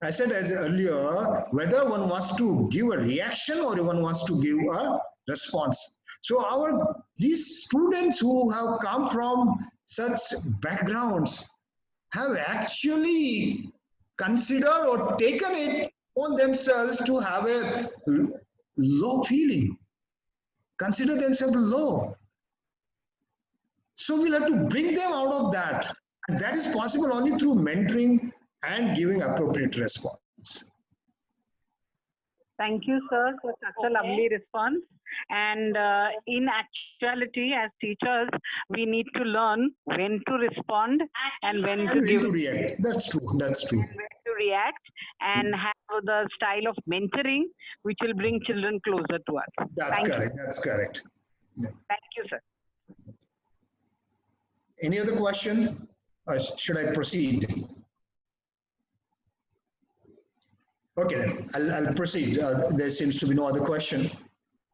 I said as earlier, whether one wants to give a reaction or one wants to give a response. So these students who have come from such backgrounds have actually considered or taken it on themselves to have a low feeling, consider themselves low. So we'll have to bring them out of that. And that is possible only through mentoring and giving appropriate response. Thank you, sir, for such a lovely response. And in actuality, as teachers, we need to learn when to respond and when to react. That's true. That's true. And when to react and have the style of mentoring, which will bring children closer to us. That's correct. That's correct. Thank you, sir. Any other question? Or should I proceed? Okay, then I'll proceed. There seems to be no other question.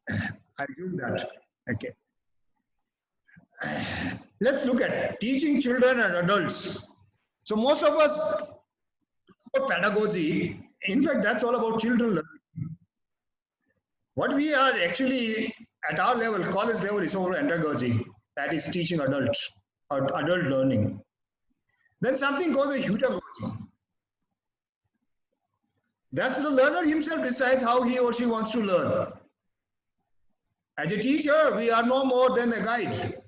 I assume that. Okay. Let's look at teaching children and adults. So most of us about pedagogy. In fact, that's all about children learning. What we are actually at our level, college level, is over andragogy. That is teaching adults or adult learning. Then something called the heutagogy. That's the learner himself decides how he or she wants to learn. As a teacher, we are no more than a guide.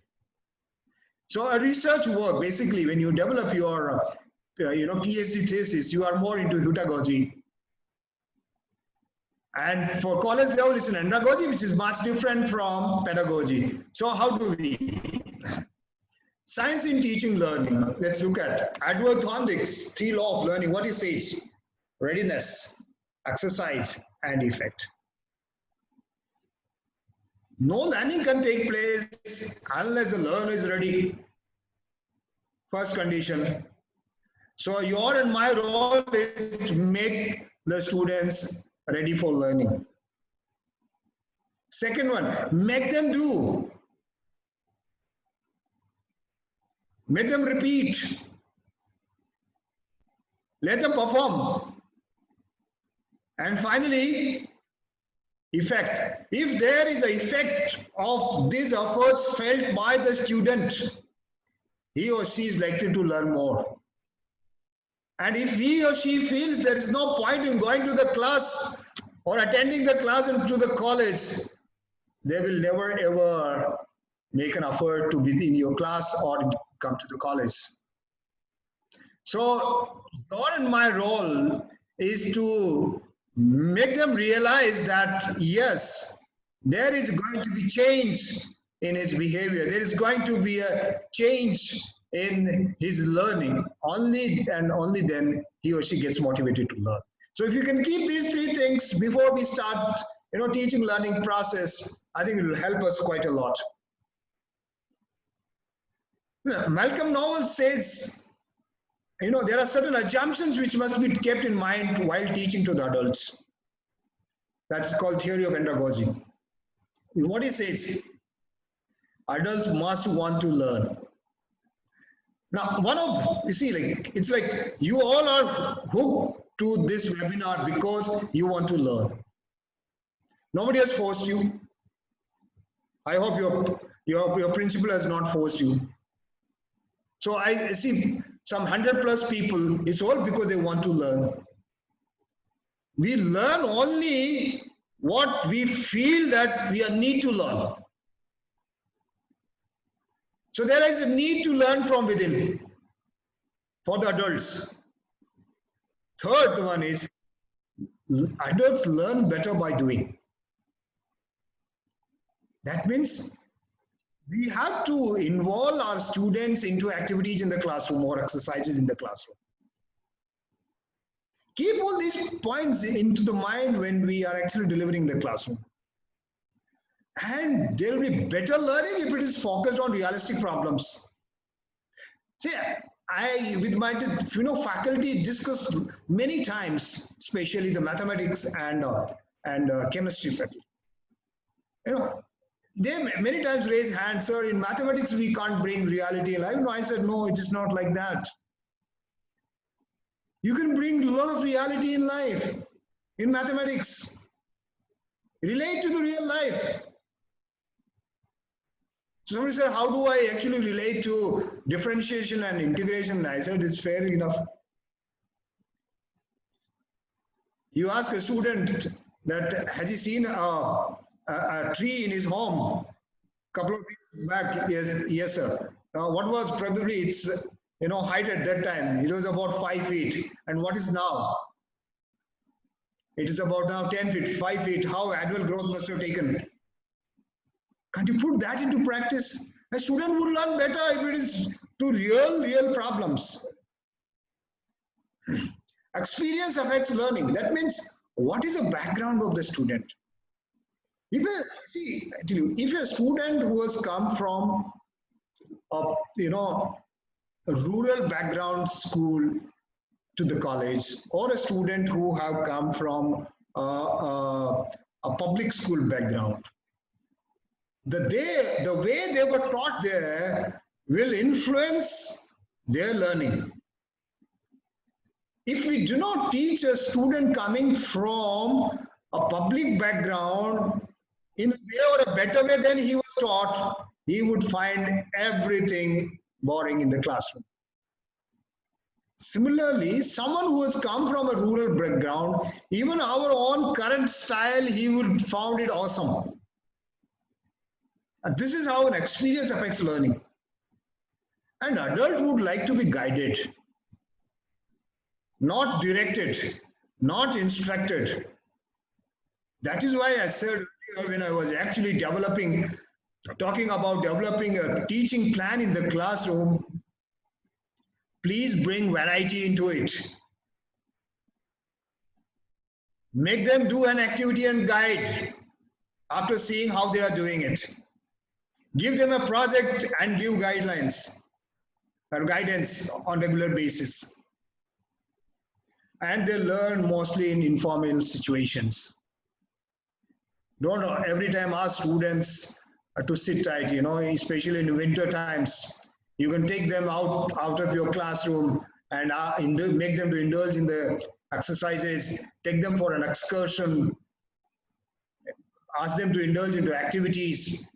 So a research work, basically, when you develop your PhD thesis, you are more into heutagogy. And for college level, it's an andragogy, which is much different from pedagogy. So how do we? Science in teaching learning. Let's look at Edward Thorndike's 3 laws of learning. What he says? Readiness, exercise, and effect. No learning can take place unless the learner is ready. First condition. So your and my role is to make the students ready for learning. Second one, make them do. Make them repeat. Let them perform. And finally, effect. If there is an effect of these efforts felt by the student, he or she is likely to learn more. And if he or she feels there is no point in going to the class or attending the class and to the college, they will never ever make an effort to be in your class or come to the college. So your and my role is to make them realize that yes, there is going to be change in his behavior. There is going to be a change in his learning. Only and only then he or she gets motivated to learn. So if you can keep these 3 things before we start, teaching learning process, I think it will help us quite a lot. Malcolm Knowles says, there are certain assumptions which must be kept in mind while teaching to the adults. That's called theory of andragogy. What he says, adults must want to learn. Now, it's like you all are hooked to this webinar because you want to learn. Nobody has forced you. I hope your principal has not forced you. So I see some 100+ people, it's all because they want to learn. We learn only what we feel that we need to learn. So there is a need to learn from within for the adults. Third one is adults learn better by doing. That means we have to involve our students into activities in the classroom or exercises in the classroom. Keep all these points into the mind when we are actually delivering the classroom. And there will be better learning if it is focused on realistic problems. See, I, with my faculty, discussed many times, especially the mathematics and chemistry faculty. They many times raise hands, sir, in mathematics we can't bring reality in life. No, I said, no, it is not like that. You can bring a lot of reality in life, in mathematics. Relate to the real life. So somebody said, how do I actually relate to differentiation and integration? I said, it's fair enough. You ask a student that, has he seen a tree in his home? A couple of years back, yes sir. What was probably its height at that time? It was about 5 feet. And what is now? It is about now 10 feet, 5 feet. How annual growth must have taken? Can't you put that into practice? A student would learn better if it is to real problems. Experience affects learning. That means, what is the background of the student? If a student who has come from a rural background school to the college, or a student who have come from a public school background, the way they were taught there will influence their learning. If we do not teach a student coming from a public background in a way or a better way than he was taught, he would find everything boring in the classroom. Similarly, someone who has come from a rural background, even our own current style, he would found it awesome. And this is how an experience affects learning. An adult would like to be guided, not directed, not instructed. That is why I said earlier, when I was actually talking about developing a teaching plan in the classroom, please bring variety into it. Make them do an activity and guide after seeing how they are doing it. Give them a project and give guidelines or guidance on a regular basis. And they learn mostly in informal situations. Don't every time ask students to sit tight, especially in winter times. You can take them out of your classroom and make them to indulge in the exercises, take them for an excursion, ask them to indulge into activities,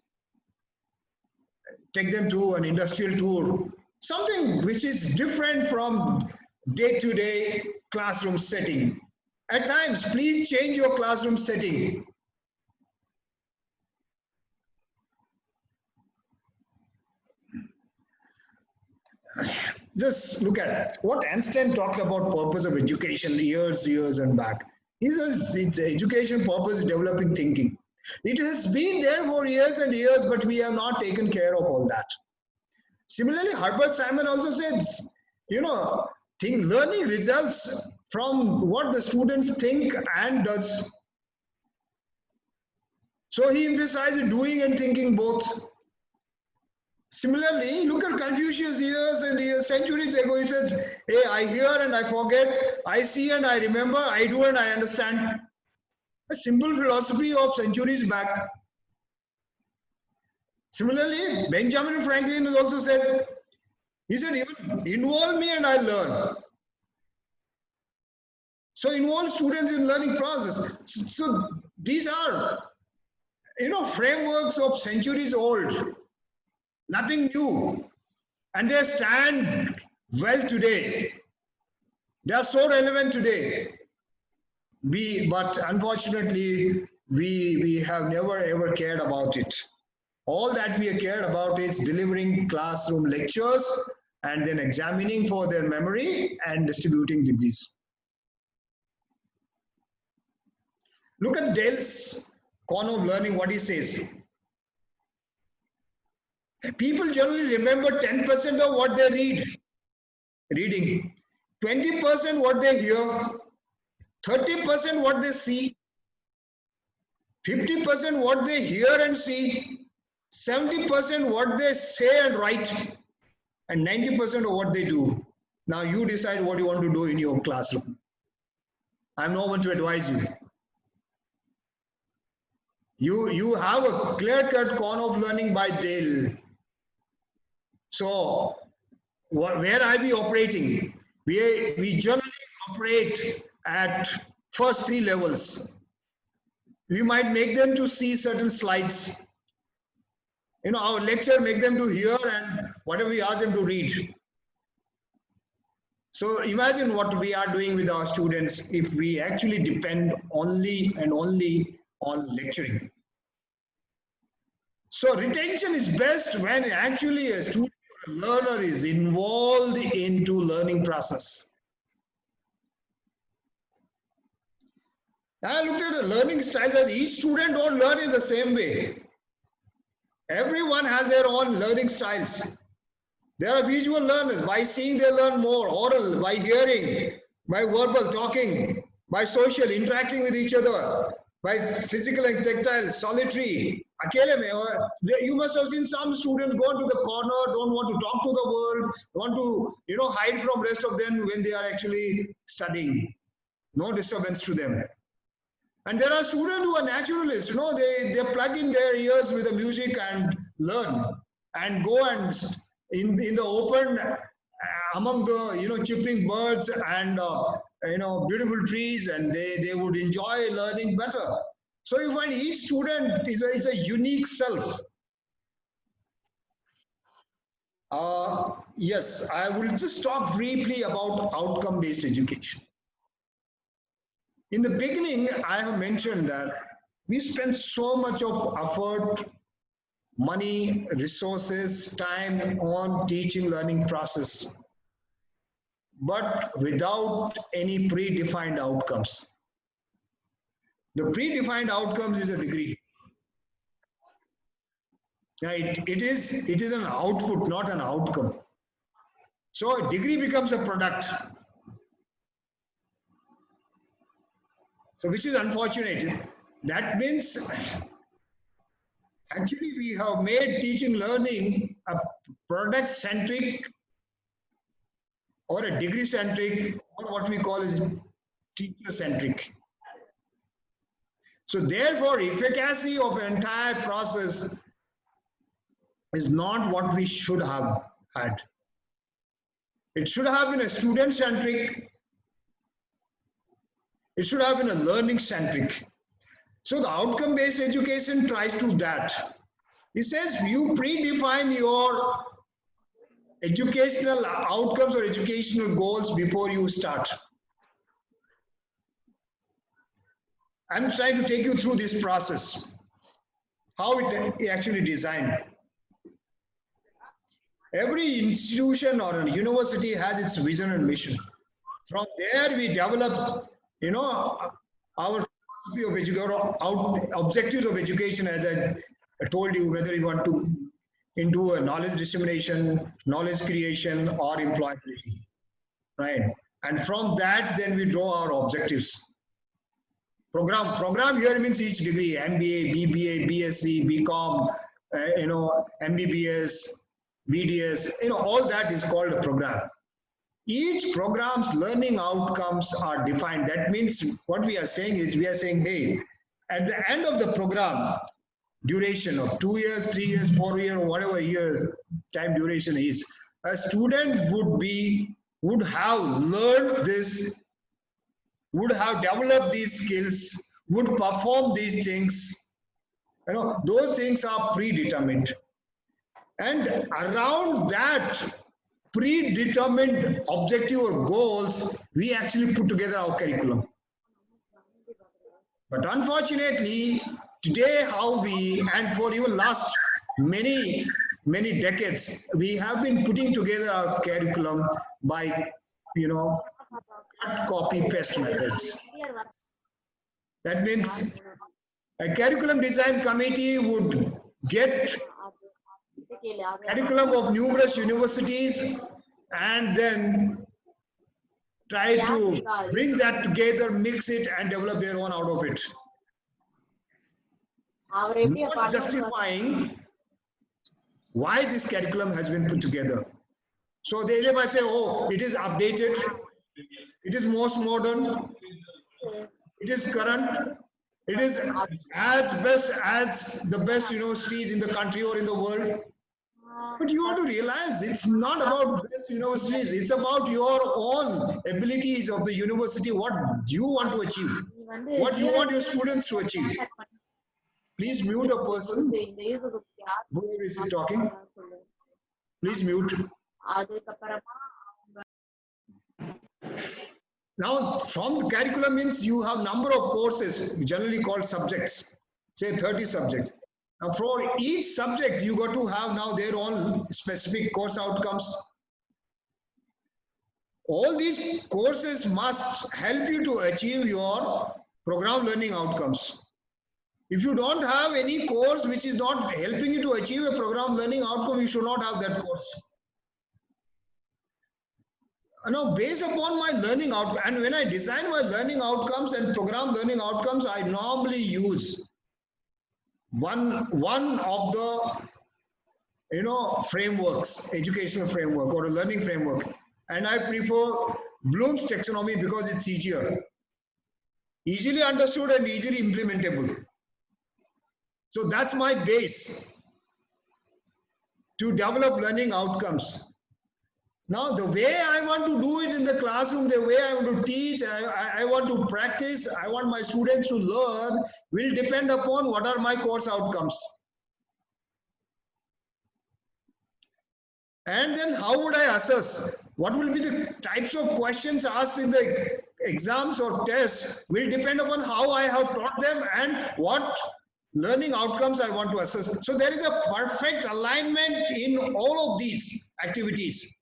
take them to an industrial tour, something which is different from day-to-day classroom setting. At times, please change your classroom setting. Just look at what Einstein talked about purpose of education years and back. He says it's education purpose is developing thinking. It has been there for years and years, but we have not taken care of all that. Similarly, Herbert Simon also says, learning results from what the students think and does. So he emphasizes doing and thinking both. Similarly, look at Confucius years and years, centuries ago. He said, hey, I hear and I forget, I see and I remember, I do and I understand. A simple philosophy of centuries back. Similarly, Benjamin Franklin has also said, he said, even involve me and I learn. So involve students in learning process. So these are, frameworks of centuries old. Nothing new. And they stand well today. They are so relevant today. But unfortunately, we have never ever cared about it. All that we have cared about is delivering classroom lectures and then examining for their memory and distributing degrees. Look at Dale's corner of learning, what he says. People generally remember 10% of what they reading, 20% what they hear, 30% what they see, 50% what they hear and see, 70% what they say and write, and 90% of what they do. Now you decide what you want to do in your classroom. I'm no one to advise you. You have a clear-cut corner of learning by Dale. So where are we operating? We generally operate at first 3 levels. We might make them to see certain slides. our lecture, make them to hear, and whatever we ask them to read. So imagine what we are doing with our students if we actually depend only and only on lecturing. So retention is best when actually a student or a learner is involved into learning process. I looked at the learning styles as each student don't learn in the same way. Everyone has their own learning styles. There are visual learners. By seeing, they learn more. Oral, by hearing, by verbal talking, by social, interacting with each other, by physical and tactile, solitary. You must have seen some students go into the corner, don't want to talk to the world, want to, hide from rest of them when they are actually studying. No disturbance to them. And there are students who are naturalists, they plug in their ears with the music and learn and go and in the open among the chirping birds and beautiful trees, and they would enjoy learning better. So you find each student is a unique self. Yes, I will just talk briefly about outcome-based education. In the beginning, I have mentioned that we spend so much of effort, money, resources, time on teaching learning process, but without any predefined outcomes. The predefined outcomes is a degree. Now it is an output, not an outcome. So a degree becomes a product. So which is unfortunate. That means actually we have made teaching learning a product centric or a degree centric, or what we call is teacher centric. So therefore efficacy of the entire process is not what we should have had. It should have been a student centric. It should have been a learning centric. So the outcome-based education tries to do that. It says you predefine your educational outcomes or educational goals before you start. I'm trying to take you through this process, how it actually designed. Every institution or a university has its vision and mission. From there we develop our philosophy of education, or objectives of education, as I told you, whether you want to into a knowledge dissemination, knowledge creation, or employability, right? And from that, then we draw our objectives. Program here means each degree: MBA, BBA, BSc, BCom, MBBS, BDS. All that is called a program. Each program's learning outcomes are defined. That means what we are saying is, hey, at the end of the program, duration of 2 years, 3 years, 4 years, or whatever years time duration is, a student would have learned this, would have developed these skills, would perform these things. Those things are predetermined. And around that predetermined objective or goals, we actually put together our curriculum. But unfortunately, today and for even last many decades, we have been putting together our curriculum by, cut, copy, paste methods. That means a curriculum design committee would get curriculum of numerous universities and then try to bring that together, mix it, and develop their own out of it. Not justifying why this curriculum has been put together. So they might say, oh, it is updated, it is most modern, it is current, it is as best as the best universities in the country or in the world. But you have to realize it's not about best universities, it's about your own abilities of the university, what you want to achieve, what you want your students to achieve. Please mute a person. Whoever is talking, please mute. Now, from the curriculum means you have number of courses, generally called subjects, say 30 subjects. Now, for each subject, you got to have now their own specific course outcomes. All these courses must help you to achieve your program learning outcomes. If you don't have any course which is not helping you to achieve a program learning outcome, you should not have that course. Now, based upon my learning outcome, and when I design my learning outcomes and program learning outcomes, I normally use one of the frameworks, educational framework or a learning framework, and I prefer Bloom's taxonomy because it's easily understood and easily implementable. So that's my base to develop learning outcomes. Now, the way I want to do it in the classroom, the way I want to teach, I want to practice, I want my students to learn, will depend upon what are my course outcomes. And then how would I assess? What will be the types of questions asked in the exams or tests will depend upon how I have taught them and what learning outcomes I want to assess. So there is a perfect alignment in all of these activities.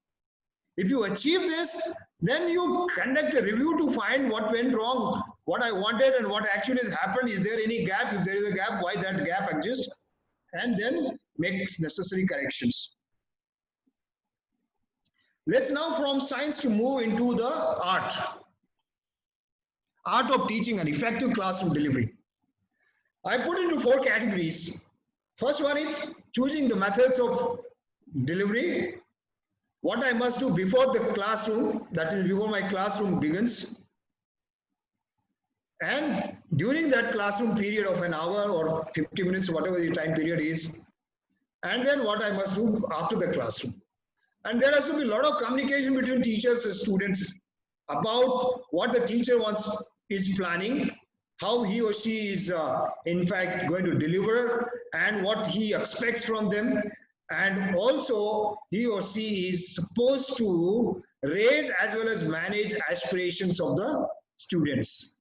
If you achieve this, then you conduct a review to find what went wrong, what I wanted and what actually has happened. Is there any gap? If there is a gap, why that gap exists? And then make necessary corrections. Let's now from science to move into the art of teaching and effective classroom delivery. I put into 4 categories. First one is choosing the methods of delivery. What I must do before the classroom, that is before my classroom begins. And during that classroom period of an hour or 50 minutes, whatever the time period is. And then what I must do after the classroom. And there has to be a lot of communication between teachers and students about what the teacher is planning, how he or she is in fact going to deliver and what he expects from them. And also he or she is supposed to raise as well as manage aspirations of the students.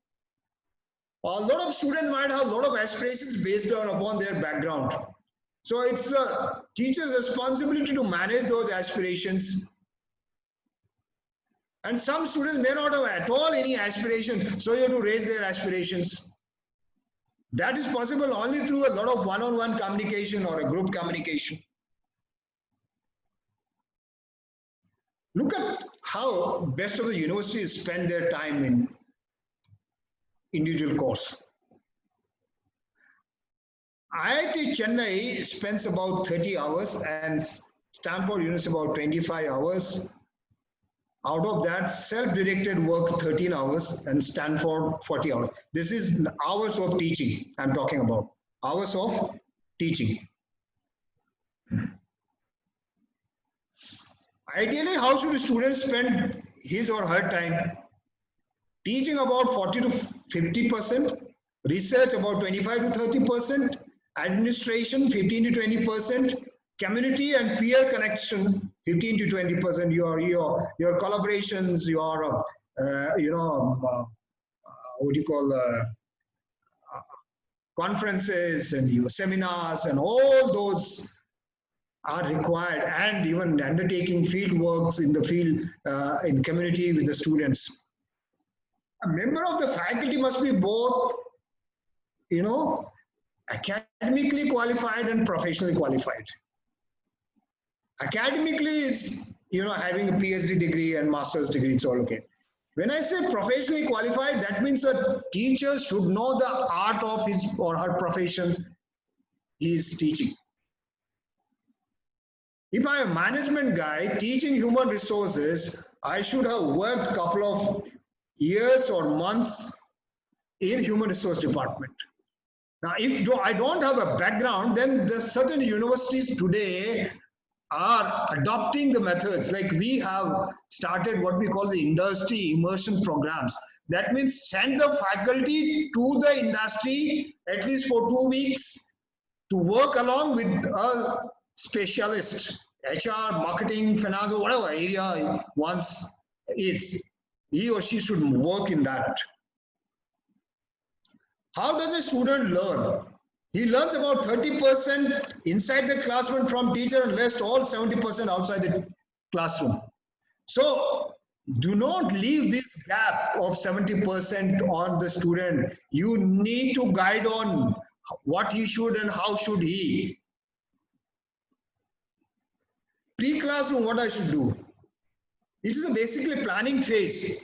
A lot of students might have a lot of aspirations based upon their background. So it's the teacher's responsibility to manage those aspirations. And some students may not have at all any aspiration, so you have to raise their aspirations. That is possible only through a lot of one-on-one communication or a group communication. Look at how best of the universities spend their time in individual course. IIT Chennai spends about 30 hours and Stanford University about 25 hours. Out of that, self-directed work 13 hours and Stanford 40 hours. This is hours of teaching I'm talking about. Hours of teaching. Ideally, how should a student spend his or her time? Teaching about 40 to 50%, research about 25 to 30%, administration 15 to 20%, community and peer connection 15 to 20%, your collaborations, your what do you call conferences and your seminars and all those are required, and even undertaking field works in the field in community with the students. A member of the faculty must be both, academically qualified and professionally qualified. Academically is, having a PhD degree and master's degree, it's all okay. When I say professionally qualified, that means a teacher should know the art of his or her profession he is teaching. If I am a management guy teaching human resources, I should have worked a couple of years or months in human resource department. Now, if I don't have a background, then the certain universities today are adopting the methods. Like we have started what we call the industry immersion programs. That means send the faculty to the industry at least for 2 weeks to work along with a specialist, HR, marketing, finance, or whatever area once is. He or she should work in that. How does a student learn? He learns about 30% inside the classroom from teacher and rest all 70% outside the classroom. So do not leave this gap of 70% on the student. You need to guide on what he should and how should he. Pre-classroom, what I should do? It is a basically planning phase.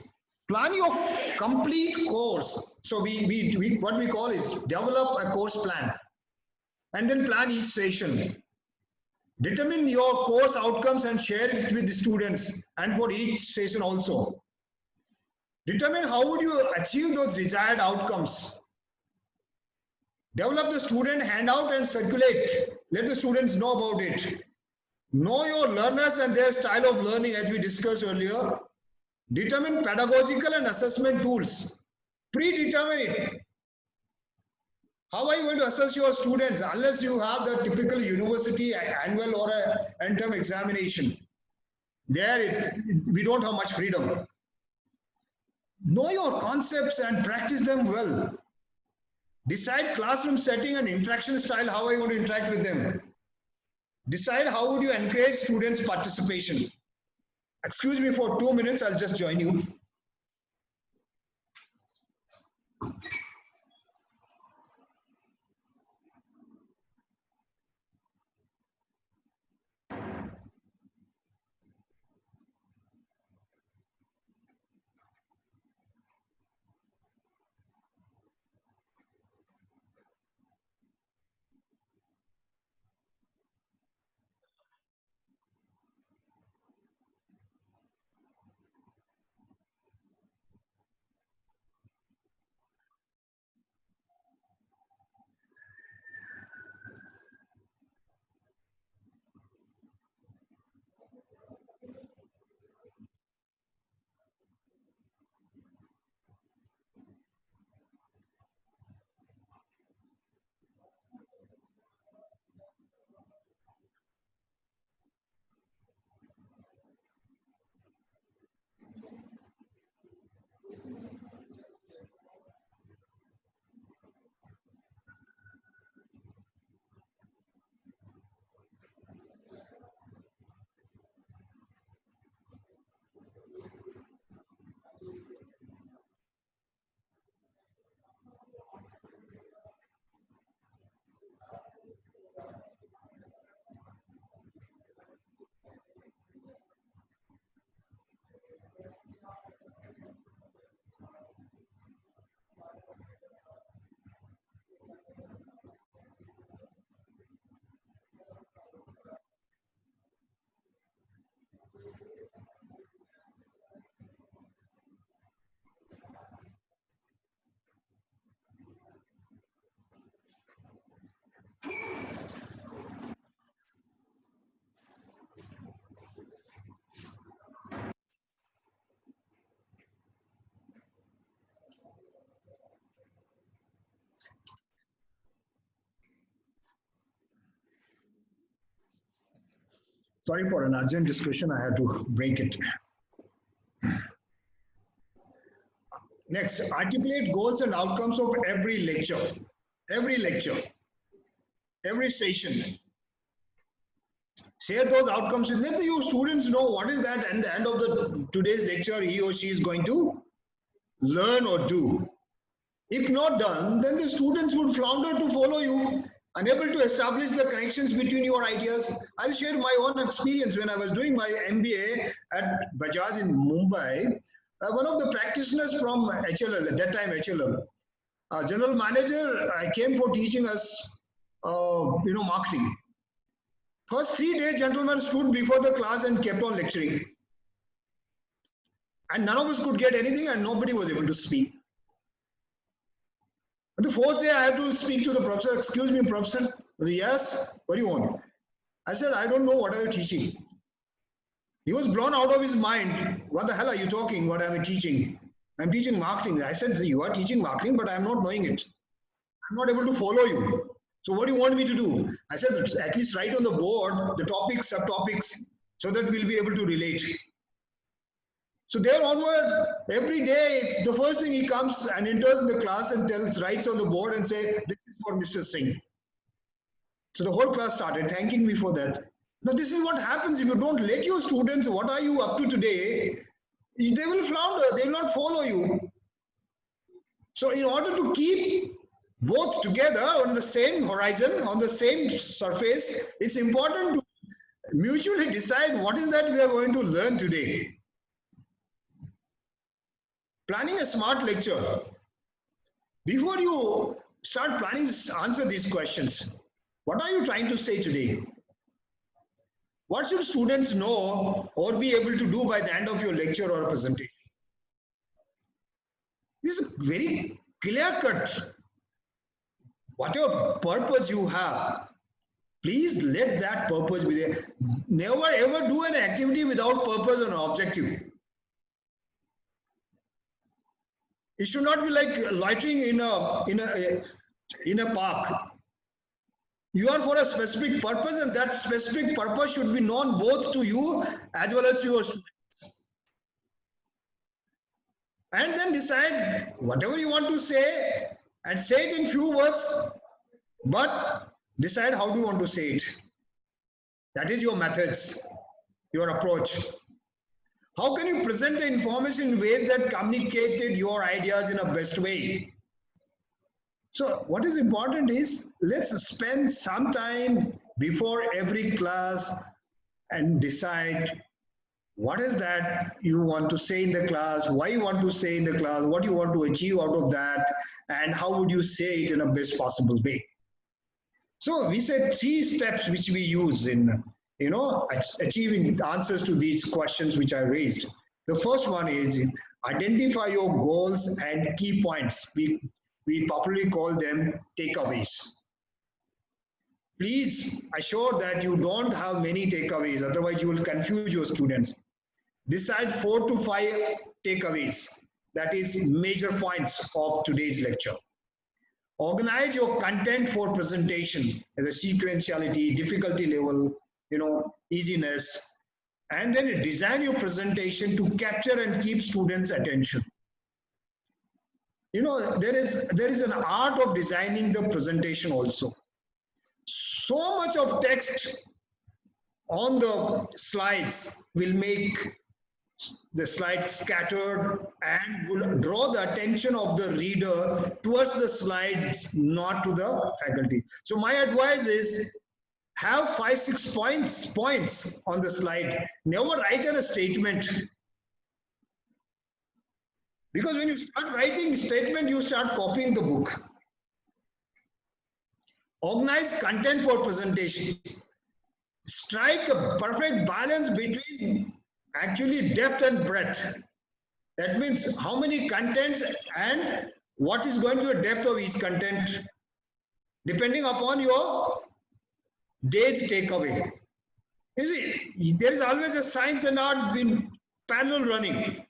Plan your complete course. So what we call is develop a course plan and then plan each session. Determine your course outcomes and share it with the students and for each session also. Determine how would you achieve those desired outcomes. Develop the student handout and circulate. Let the students know about it. Know your learners and their style of learning as we discussed earlier. Determine pedagogical and assessment tools. Predetermine it. How are you going to assess your students unless you have the typical university annual or an end-term examination? There, we don't have much freedom. Know your concepts and practice them well. Decide classroom setting and interaction style. How are you going to interact with them? Decide how would you encourage students' participation. Excuse me for 2 minutes, I'll just join you. Sorry for an urgent discussion, I had to break it. Next, articulate goals and outcomes of every lecture, every session. Share those outcomes. Let your students know what is that at the end of today's lecture he or she is going to learn or do. If not done, then the students would flounder to follow you, unable to establish the connections between your ideas. I'll share my own experience when I was doing my MBA at Bajaj in Mumbai. One of the practitioners from HLL, at that time HLL, general manager, I came for teaching us, marketing. First 3 days, gentlemen stood before the class and kept on lecturing. And none of us could get anything and nobody was able to speak. The 4th day, I had to speak to the professor. Excuse me, professor. I said, yes, what do you want? I said, I don't know what are you teaching. He was blown out of his mind. What the hell are you talking? What am I teaching? I'm teaching marketing. I said, you are teaching marketing, but I'm not knowing it. I'm not able to follow you. So what do you want me to do? I said, at least write on the board the topics, subtopics, so that we'll be able to relate. So there onward, every day, the first thing he comes and enters in the class and writes on the board and say, this is for Mr. Singh. So the whole class started thanking me for that. Now this is what happens if you don't let your students, what are you up to today? They will flounder, they will not follow you. So in order to keep both together on the same horizon, on the same surface, it's important to mutually decide what is that we are going to learn today. Planning a smart lecture. Before you start planning, answer these questions. What are you trying to say today? What should students know or be able to do by the end of your lecture or presentation? This is very clear-cut. Whatever purpose you have, please let that purpose be there. Never ever do an activity without purpose and objective. It should not be like loitering in a park. You are for a specific purpose, and that specific purpose should be known both to you as well as to your students. And then decide whatever you want to say and say it in few words, but decide how do you want to say it. That is your methods, your approach. How can you present the information in ways that communicated your ideas in a best way? So what is important is, let's spend some time before every class and decide what is that you want to say in the class, why you want to say in the class, what you want to achieve out of that, and how would you say it in a best possible way. So we said 3 steps which we use in achieving answers to these questions which I raised. The first one is identify your goals and key points. We popularly call them takeaways. Please assure that you don't have many takeaways, otherwise you will confuse your students. Decide 4 to 5 takeaways, that is major points of today's lecture. Organize your content for presentation as a sequentiality, difficulty level, easiness, and then design your presentation to capture and keep students' attention. There is an art of designing the presentation also. So much of text on the slides will make the slide scattered and will draw the attention of the reader towards the slides, not to the faculty. So my advice is, have 5-6 points on the slide. Never write a statement. Because when you start writing statement, you start copying the book. Organize content for presentation. Strike a perfect balance between actually depth and breadth. That means how many contents and what is going to be the depth of each content, depending upon your day's takeaway. You see, there is always a science and art in parallel running.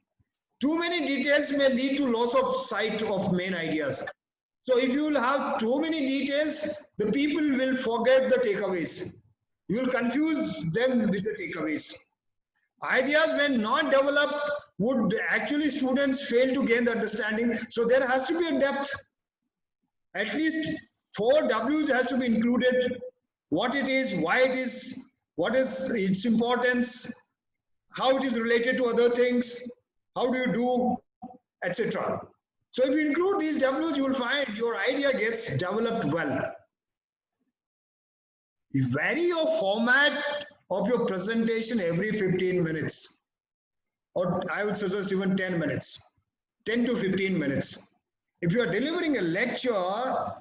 Too many details may lead to loss of sight of main ideas. So if you will have too many details, the people will forget the takeaways. You will confuse them with the takeaways. Ideas when not developed would actually students fail to gain the understanding. So there has to be a depth. At least 4 W's has to be included. What it is, why it is, what is its importance, how it is related to other things, how do you do, etc. So if you include these W's, you will find your idea gets developed well. You vary your format of your presentation every 15 minutes, or I would suggest even 10 minutes, 10 to 15 minutes. If you are delivering a lecture or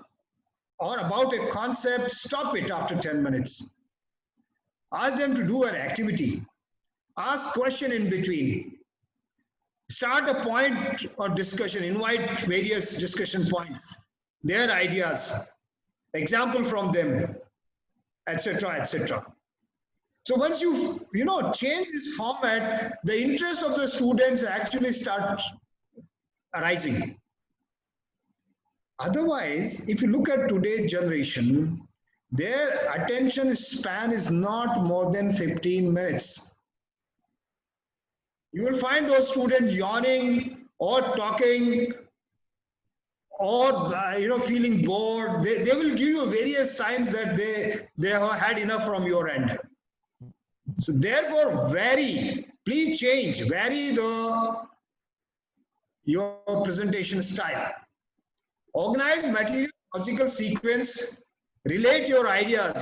about a concept, stop it after 10 minutes. Ask them to do an activity. Ask question in between. Start a point or discussion, invite various discussion points, their ideas, example from them, etc., etc. So once you change this format, the interest of the students actually start arising. Otherwise, if you look at today's generation, their attention span is not more than 15 minutes. You will find those students yawning or talking or feeling bored. They will give you various signs that they have had enough from your end. So therefore, please vary your presentation style. Organize material, logical sequence, relate your ideas,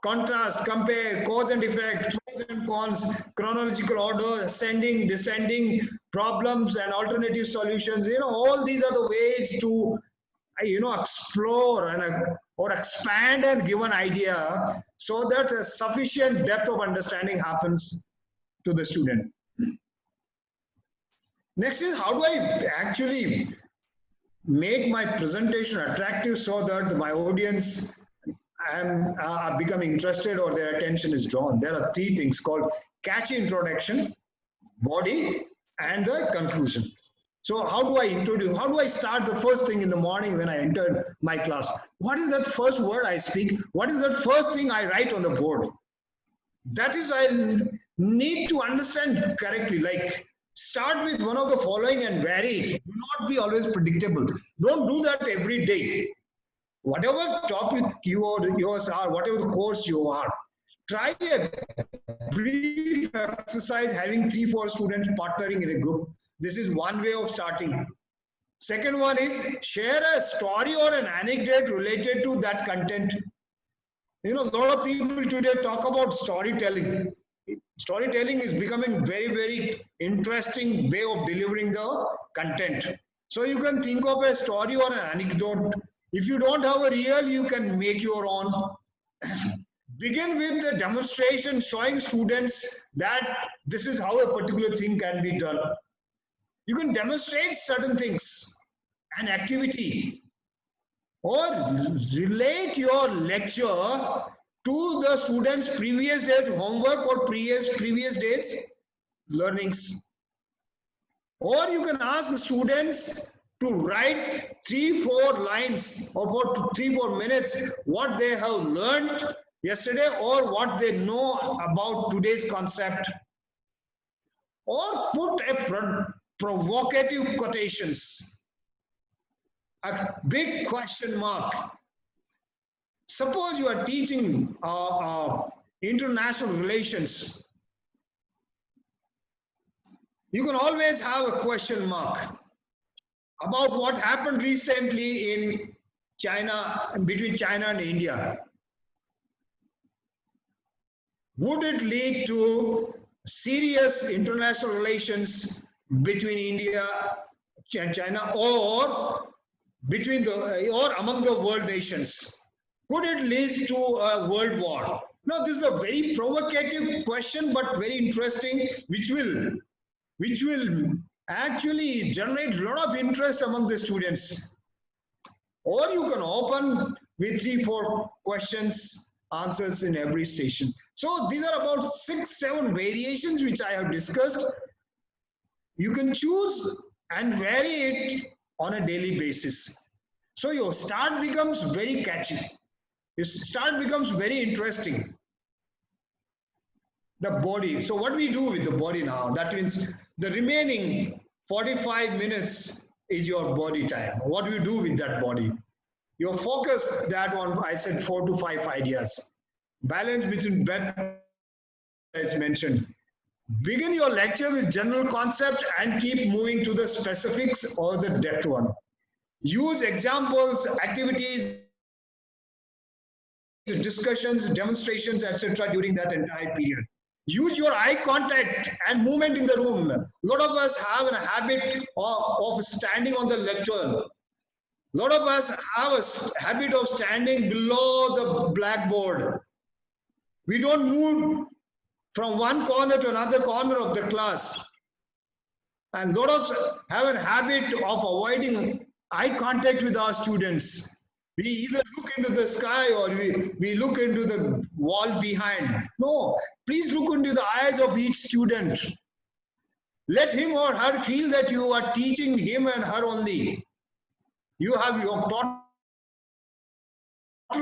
contrast, compare, cause and effect, pros and cons, chronological order, ascending, descending, problems and alternative solutions. All these are the ways to, explore or expand and give an idea so that a sufficient depth of understanding happens to the student. Next is, how do I actually make my presentation attractive so that my audience are becoming interested or their attention is drawn? There are three things called catchy introduction, body, and the conclusion. So how do I start the first thing in the morning when I enter my class? What is that first word I speak? What is that first thing I write on the board? That is, I need to understand correctly. Like, start with one of the following and vary it. Do not be always predictable. Don't do that every day. Whatever topic yours are, whatever the course you are, try a brief exercise having 3-4 students partnering in a group. This is one way of starting. Second one is share a story or an anecdote related to that content. A lot of people today talk about storytelling. Storytelling is becoming very, very interesting way of delivering the content. So you can think of a story or an anecdote. If you don't have a real, you can make your own. Begin with the demonstration showing students that this is how a particular thing can be done. You can demonstrate certain things, an activity, or relate your lecture to the students' previous days homework or previous days learnings. Or you can ask the students to write 3-4 lines or for 3-4 minutes what they have learned yesterday or what they know about today's concept. Or put a provocative quotations, a big question mark. Suppose you are teaching international relations. You can always have a question mark about what happened recently in China, between China and India. Would it lead to serious international relations between India and China, or among the world nations? Could it lead to a world war? Now, this is a very provocative question, but very interesting, which will actually generate a lot of interest among the students. Or you can open with 3-4 questions, answers in every station. So these are about 6-7 variations which I have discussed. You can choose and vary it on a daily basis. So your start becomes very catchy. Your start becomes very interesting. The body. So what we do with the body now, that means the remaining 45 minutes is your body time. What do you do with that body? Your focus, that one, I said 4 to 5 ideas. Balance between breadth, as mentioned. Begin your lecture with general concepts and keep moving to the specifics or the depth one. Use examples, activities, discussions, demonstrations, etc. during that entire period. Use your eye contact and movement in the room. A lot of us have a habit of standing on the lectern. A lot of us have a habit of standing below the blackboard. We don't move from one corner to another corner of the class. And a lot of us have a habit of avoiding eye contact with our students. We either look into the sky or we look into the wall behind. No, please look into the eyes of each student. Let him or her feel that you are teaching him and her only. You have your total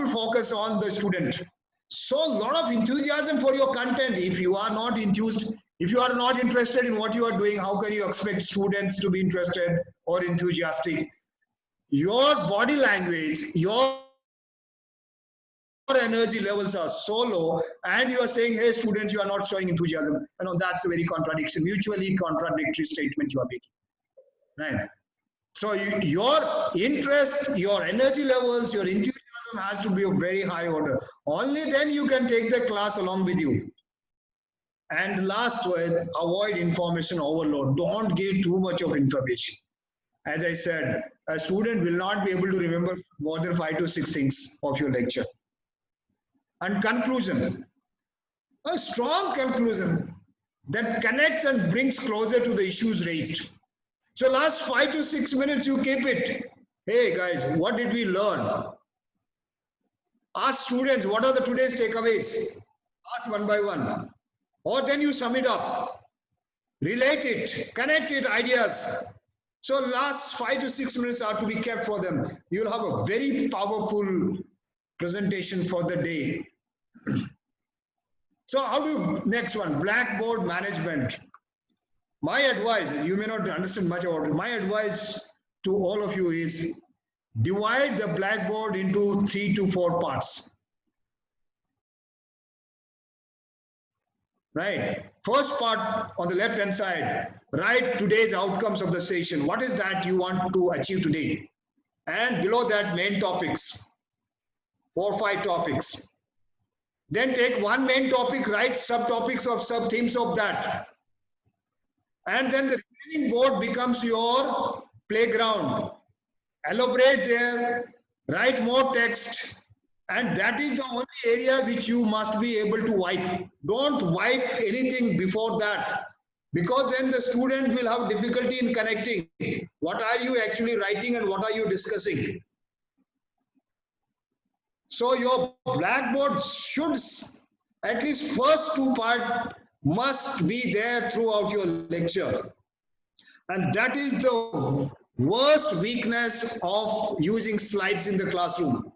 focus on the student. So a lot of enthusiasm for your content. If you are not enthused, if you are not interested in what you are doing, how can you expect students to be interested or enthusiastic? Your body language, your energy levels are so low, and you are saying, hey students, you are not showing enthusiasm. That's a very mutually contradictory statement you are making, right? So your interest, your energy levels, your enthusiasm has to be of very high order. Only then you can take the class along with you. And last one, avoid information overload. Don't give too much of information. As I said, a student will not be able to remember more than 5 to 6 things of your lecture. And conclusion, a strong conclusion that connects and brings closer to the issues raised. So last 5 to 6 minutes, you keep it. Hey guys, what did we learn? Ask students, what are the today's takeaways? Ask one by one. Or then you sum it up. Relate it, connect it, ideas. So last 5 to 6 minutes are to be kept for them. You'll have a very powerful presentation for the day. So how do next one, Blackboard management. My advice, you may not understand much about it. My advice to all of you is divide the Blackboard into 3 to 4 parts. Right. First part on the left hand side, write today's outcomes of the session. What is that you want to achieve today? And below that, main topics, 4 or 5 topics. Then take one main topic, write subtopics of sub-themes of that. And then the remaining board becomes your playground. Elaborate there, write more text, and that is the only area which you must be able to wipe. Don't wipe anything before that, because then the student will have difficulty in connecting. What are you actually writing and what are you discussing? So your Blackboard should, at least first 2 parts must be there throughout your lecture. And that is the worst weakness of using slides in the classroom.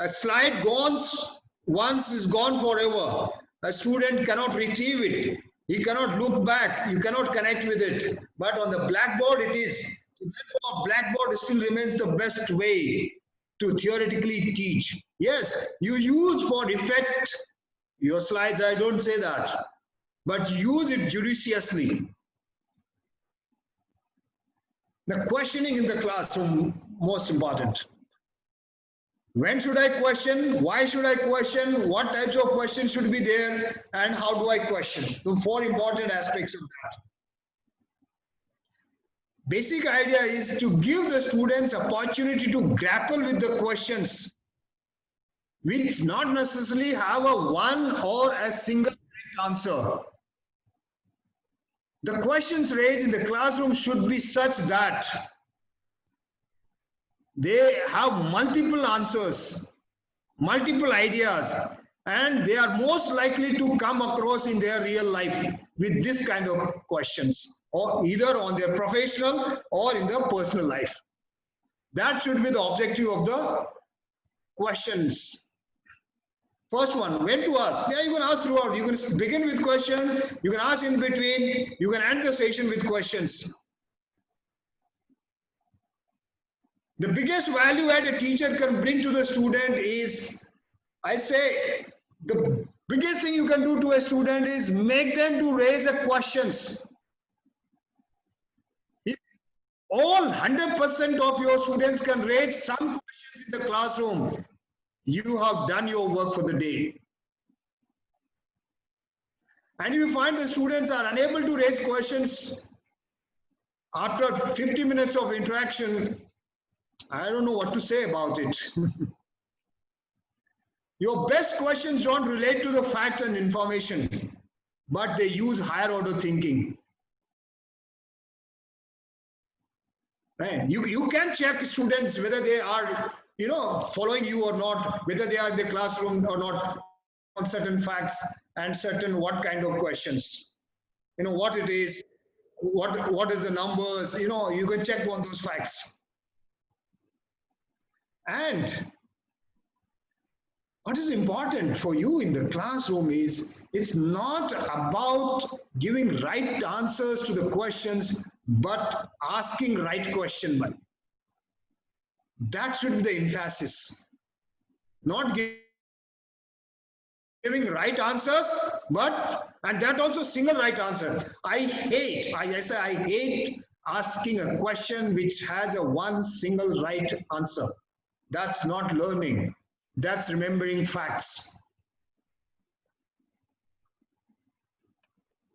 A slide once is gone forever. A student cannot retrieve it. He cannot look back. You cannot connect with it. But on the Blackboard, it is. Therefore, Blackboard still remains the best way to theoretically teach. Yes, you use for effect your slides, I don't say that, but use it judiciously. The questioning in the classroom, most important. When should I question? Why should I question? What types of questions should be there? And how do I question? The 4 important aspects of that. Basic idea is to give the students opportunity to grapple with the questions, which not necessarily have a one or a single answer. The questions raised in the classroom should be such that they have multiple answers, multiple ideas, and they are most likely to come across in their real life with this kind of questions, or either on their professional or in their personal life. That should be the objective of the questions. First one, when to ask? Yeah, you can ask throughout. You can begin with questions, you can ask in between, you can end the session with questions. The biggest value that a teacher can bring to the student is, I say, the biggest thing you can do to a student is make them to raise a questions. If all 100% of your students can raise some questions in the classroom, you have done your work for the day. And if you find the students are unable to raise questions after 50 minutes of interaction, I don't know what to say about it. Your best questions don't relate to the fact and information, but they use higher order thinking. Right? You can check students whether they are, following you or not, whether they are in the classroom or not, on certain facts and certain what kind of questions. What it is, what is the numbers, you can check on those facts. And what is important for you in the classroom is it's not about giving right answers to the questions, but asking right question. That should be the emphasis. Not giving right answers, and that also single right answer. I hate asking a question which has a one single right answer. That's not learning. That's remembering facts.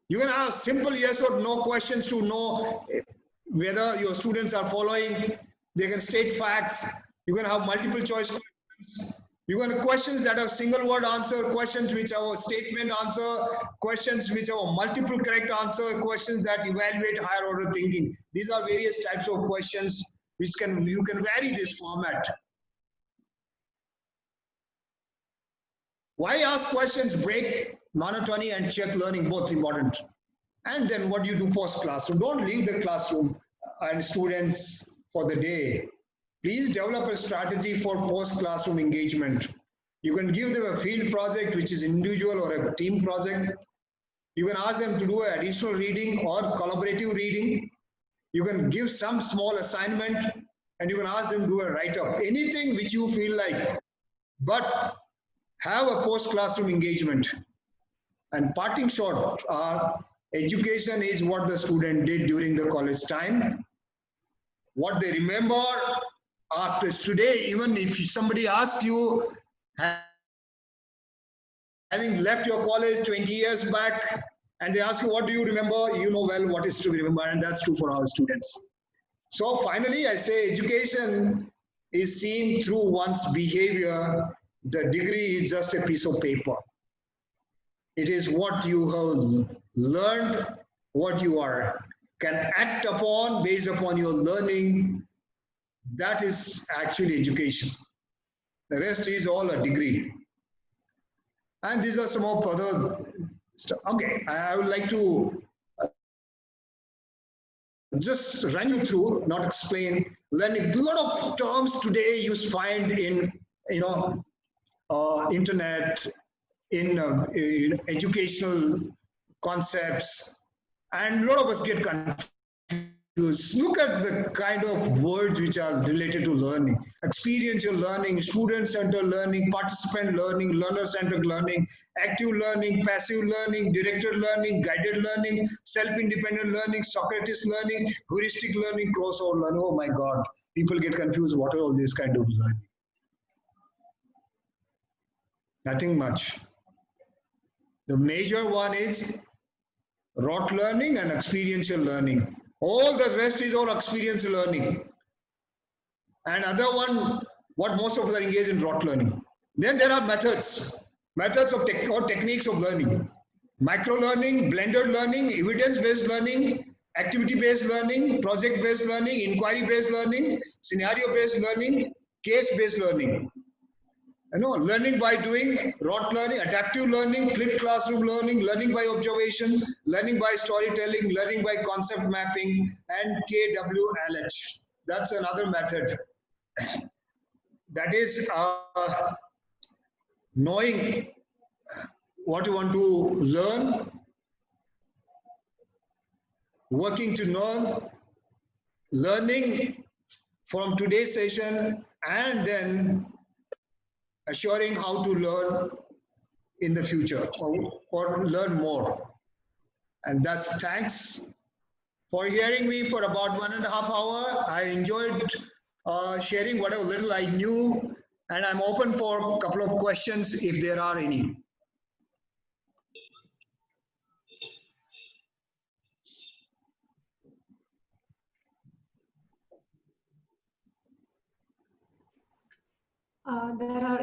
You can have simple yes or no questions to know whether your students are following. They can state facts. You can have multiple choice questions. You can have questions that have single word answer, questions which have a statement answer, questions which have a multiple correct answer, questions that evaluate higher order thinking. These are various types of questions which you can vary this format. Why ask questions? Break monotony and check learning, both important. And then what do you do post classroom? Don't leave the classroom and students for the day. Please develop a strategy for post classroom engagement. You can give them a field project, which is individual or a team project. You can ask them to do an additional reading or collaborative reading. You can give some small assignment and you can ask them to do a write-up. Anything which you feel like, but have a post-classroom engagement. And parting shot, education is what the student did during the college time. What they remember after today, even if somebody asks you, having left your college 20 years back, and they ask you, what do you remember? You know well what is to be remembered, and that's true for our students. So finally, I say education is seen through one's behavior. The degree is just a piece of paper. It is what you have learned, what you can act upon based upon your learning. That is actually education. The rest is all a degree. And these are some of other stuff. Okay, I would like to just run you through, not explain learning. A lot of terms today you find in internet, in educational concepts, and a lot of us get confused. Look at the kind of words which are related to learning: experiential learning, student-centered learning, participant learning, learner-centered learning, active learning, passive learning, directed learning, guided learning, self-independent learning, Socrates learning, heuristic learning, crossover learning. Oh my God, people get confused. What are all these kind of learning? Nothing much. The major one is rote learning and experiential learning. All the rest is all experiential learning. And other one, what most of us are engaged in, rote learning. Then there are methods of techniques of learning. Micro learning, blended learning, evidence-based learning, activity-based learning, project-based learning, inquiry-based learning, scenario-based learning, case-based learning. Learning by doing, rote learning, adaptive learning, flipped classroom learning, learning by observation, learning by storytelling, learning by concept mapping, and KWLH. That's another method. That is knowing what you want to learn, working to learn, learning from today's session, and then assuring how to learn in the future or learn more. And thus, thanks for hearing me for about 1.5 hours. I enjoyed sharing whatever little I knew, and I'm open for a couple of questions if there are any.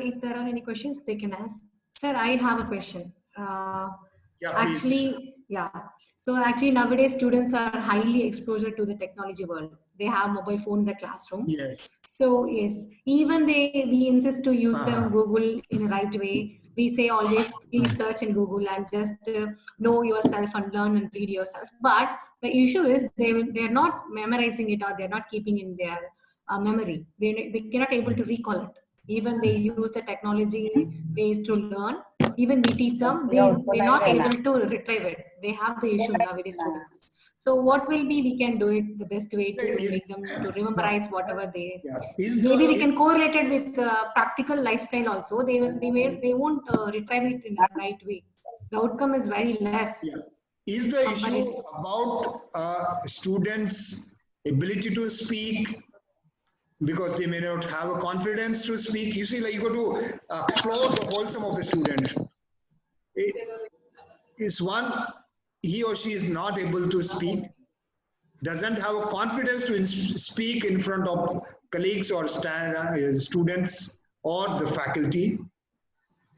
If there are any questions, they can ask. Sir, I have a question. So actually nowadays students are highly exposed to the technology world. They have mobile phone in the classroom. Yes. So yes, even we insist to use them Google in the right way. We say always please search in Google and just know yourself and learn and read yourself. But the issue is they're not memorizing it, or they're not keeping in their memory. They cannot able to recall it. Even they use the technology ways to learn. Even we teach them, they're not able to retrieve it. They have the issue nowadays, students. So what will be, we can do it the best way to make them to rememberize whatever they, maybe we can correlate it with practical lifestyle also. They won't retrieve it in the right way. The outcome is very less. Is the issue about students' ability to speak, because they may not have a confidence to speak? You see, like you got to explore the wholesome of the student. Is one, he or she is not able to speak, doesn't have a confidence to speak in front of colleagues or students or the faculty.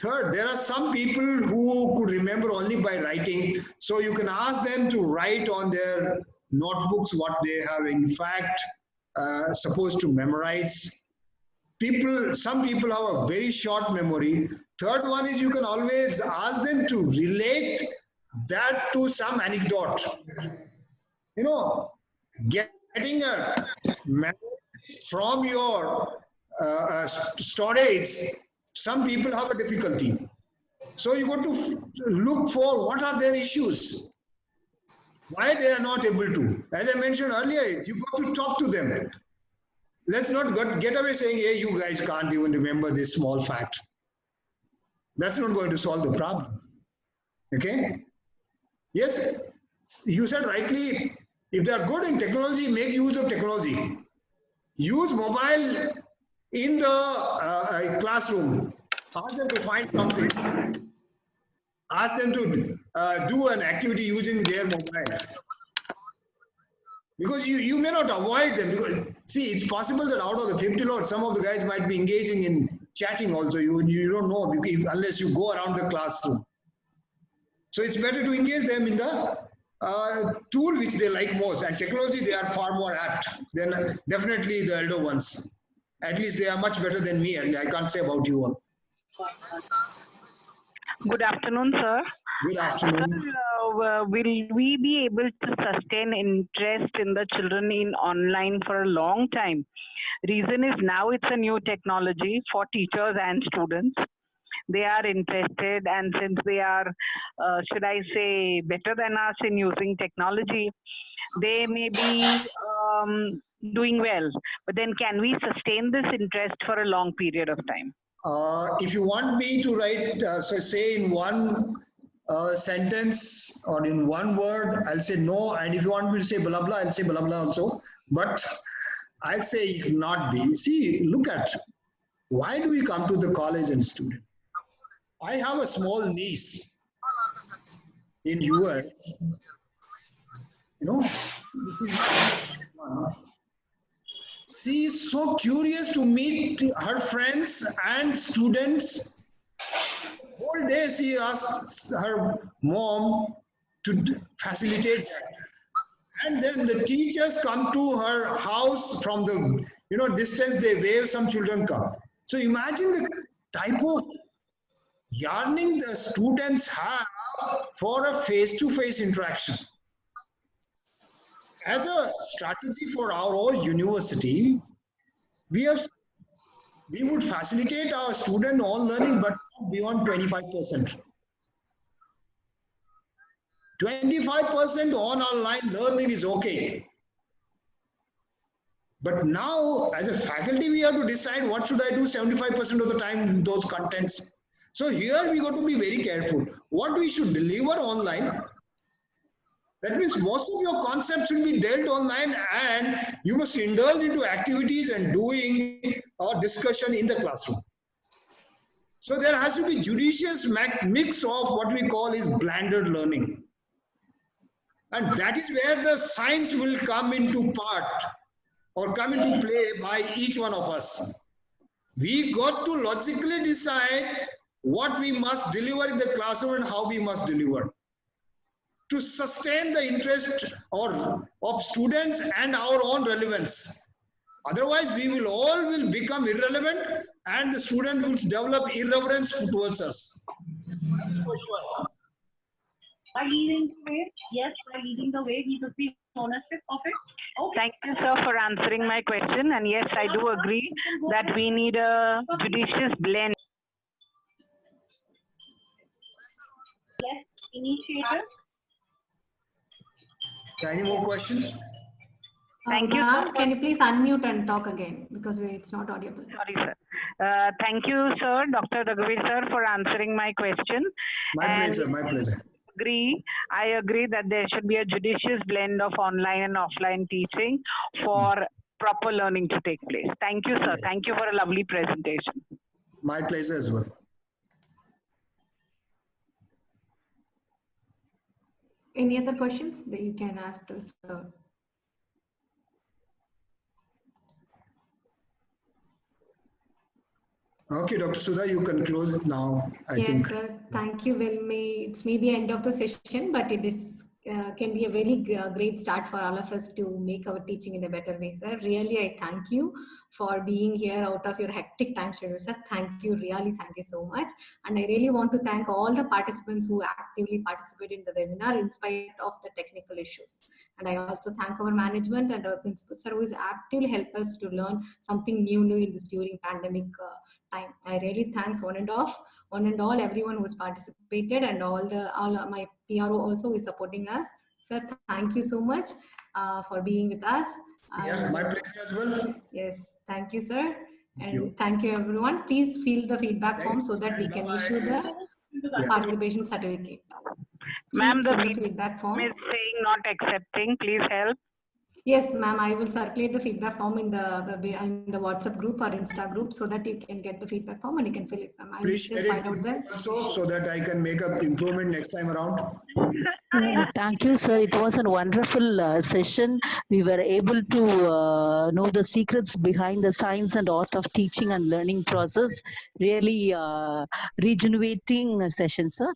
Third, there are some people who could remember only by writing. So you can ask them to write on their notebooks what they have in fact supposed to memorize. Some people have a very short memory. Third one is you can always ask them to relate that to some anecdote. You know, getting a memory from your storage, some people have a difficulty. So you got to look for what are their issues, why they are not able to. As I mentioned earlier, you got to talk to them. Let's not get away saying, hey, you guys can't even remember this small fact. That's not going to solve the problem. Okay? Yes, you said rightly, if they are good in technology, make use of technology. Use mobile in the classroom. Ask them to find something. Ask them to do an activity using their mobile. Because you may not avoid them. Because, see, it's possible that out of the 50 loads, some of the guys might be engaging in chatting also. You don't know unless you go around the classroom. So it's better to engage them in the tool which they like most. And technology, they are far more apt than definitely the elder ones. At least they are much better than me, and I can't say about you all. Good afternoon, sir. Good afternoon. Sir, will we be able to sustain interest in the children in online for a long time? Reason is now it's a new technology for teachers and students. They are interested, and since they are, should I say, better than us in using technology, they may be doing well. But then can we sustain this interest for a long period of time? If you want me to write, so say in one sentence or in one word, I'll say no. And if you want me to say blah, blah, I'll say blah, blah also. But I'll say it cannot be. See, look at, why do we come to the college and student? I have a small niece in US. You know, she is so curious to meet her friends and students. Whole day she asks her mom to facilitate that. And then the teachers come to her house from the distance, they wave, some children come. So imagine the type of yearning the students have for a face-to-face interaction. As a strategy for our own university, we would facilitate our student all learning, but not beyond 25%. 25% on online learning is okay. But now, as a faculty, we have to decide what should I do 75% of the time, those contents. So here we got to be very careful. What we should deliver online, that means most of your concepts should be dealt online, and you must indulge into activities and doing or discussion in the classroom. So there has to be judicious mix of what we call is blended learning. And that is where the science will come into part or come into play by each one of us. We got to logically decide what we must deliver in the classroom and how we must deliver to sustain the interest of students and our own relevance. Otherwise, we will all become irrelevant, and the student will develop irreverence towards us. That's for sure. By leading the way, yes, by leading the way, he took the ownership of it. Okay. Thank you, sir, for answering my question. And yes, I do agree that we need a judicious blend. Yes, initiator. Any more questions? Thank you, sir. Can you please unmute and talk again because it's not audible. Sorry, sir. Thank you, sir, Dr. Raghuveer, sir, for answering my question. My pleasure, my pleasure. I agree that there should be a judicious blend of online and offline teaching for proper learning to take place. Thank you, sir. Yes. Thank you for a lovely presentation. My pleasure as well. Any other questions that you can ask us? Okay, Dr. Sudha, you can close it now. I yes, think. sir. Thank you. Well, it's maybe end of the session, but it is can be a very great start for all of us to make our teaching in a better way, sir. Really, I thank you for being here out of your hectic time schedule, sir. Thank you. Really, thank you so much. And I really want to thank all the participants who actively participated in the webinar in spite of the technical issues. And I also thank our management and our principal, sir, who is actively help us to learn something new in this during pandemic time. I really thanks one and all everyone who's participated and all my PRO also is supporting us. Sir, thank you so much for being with us. Yeah, my pleasure as well. Yes, thank you, sir. And thank you everyone. Please fill the feedback form so that we can issue the participation certificate. Ma'am, the feedback form is saying not accepting. Please help. Yes, ma'am. I will circulate the feedback form in the WhatsApp group or Insta group so that you can get the feedback form and you can fill it. I will Please just find out that also so that I can make up improvement next time around. Thank you, sir. It was a wonderful session. We were able to know the secrets behind the science and art of teaching and learning process. Really rejuvenating session, sir.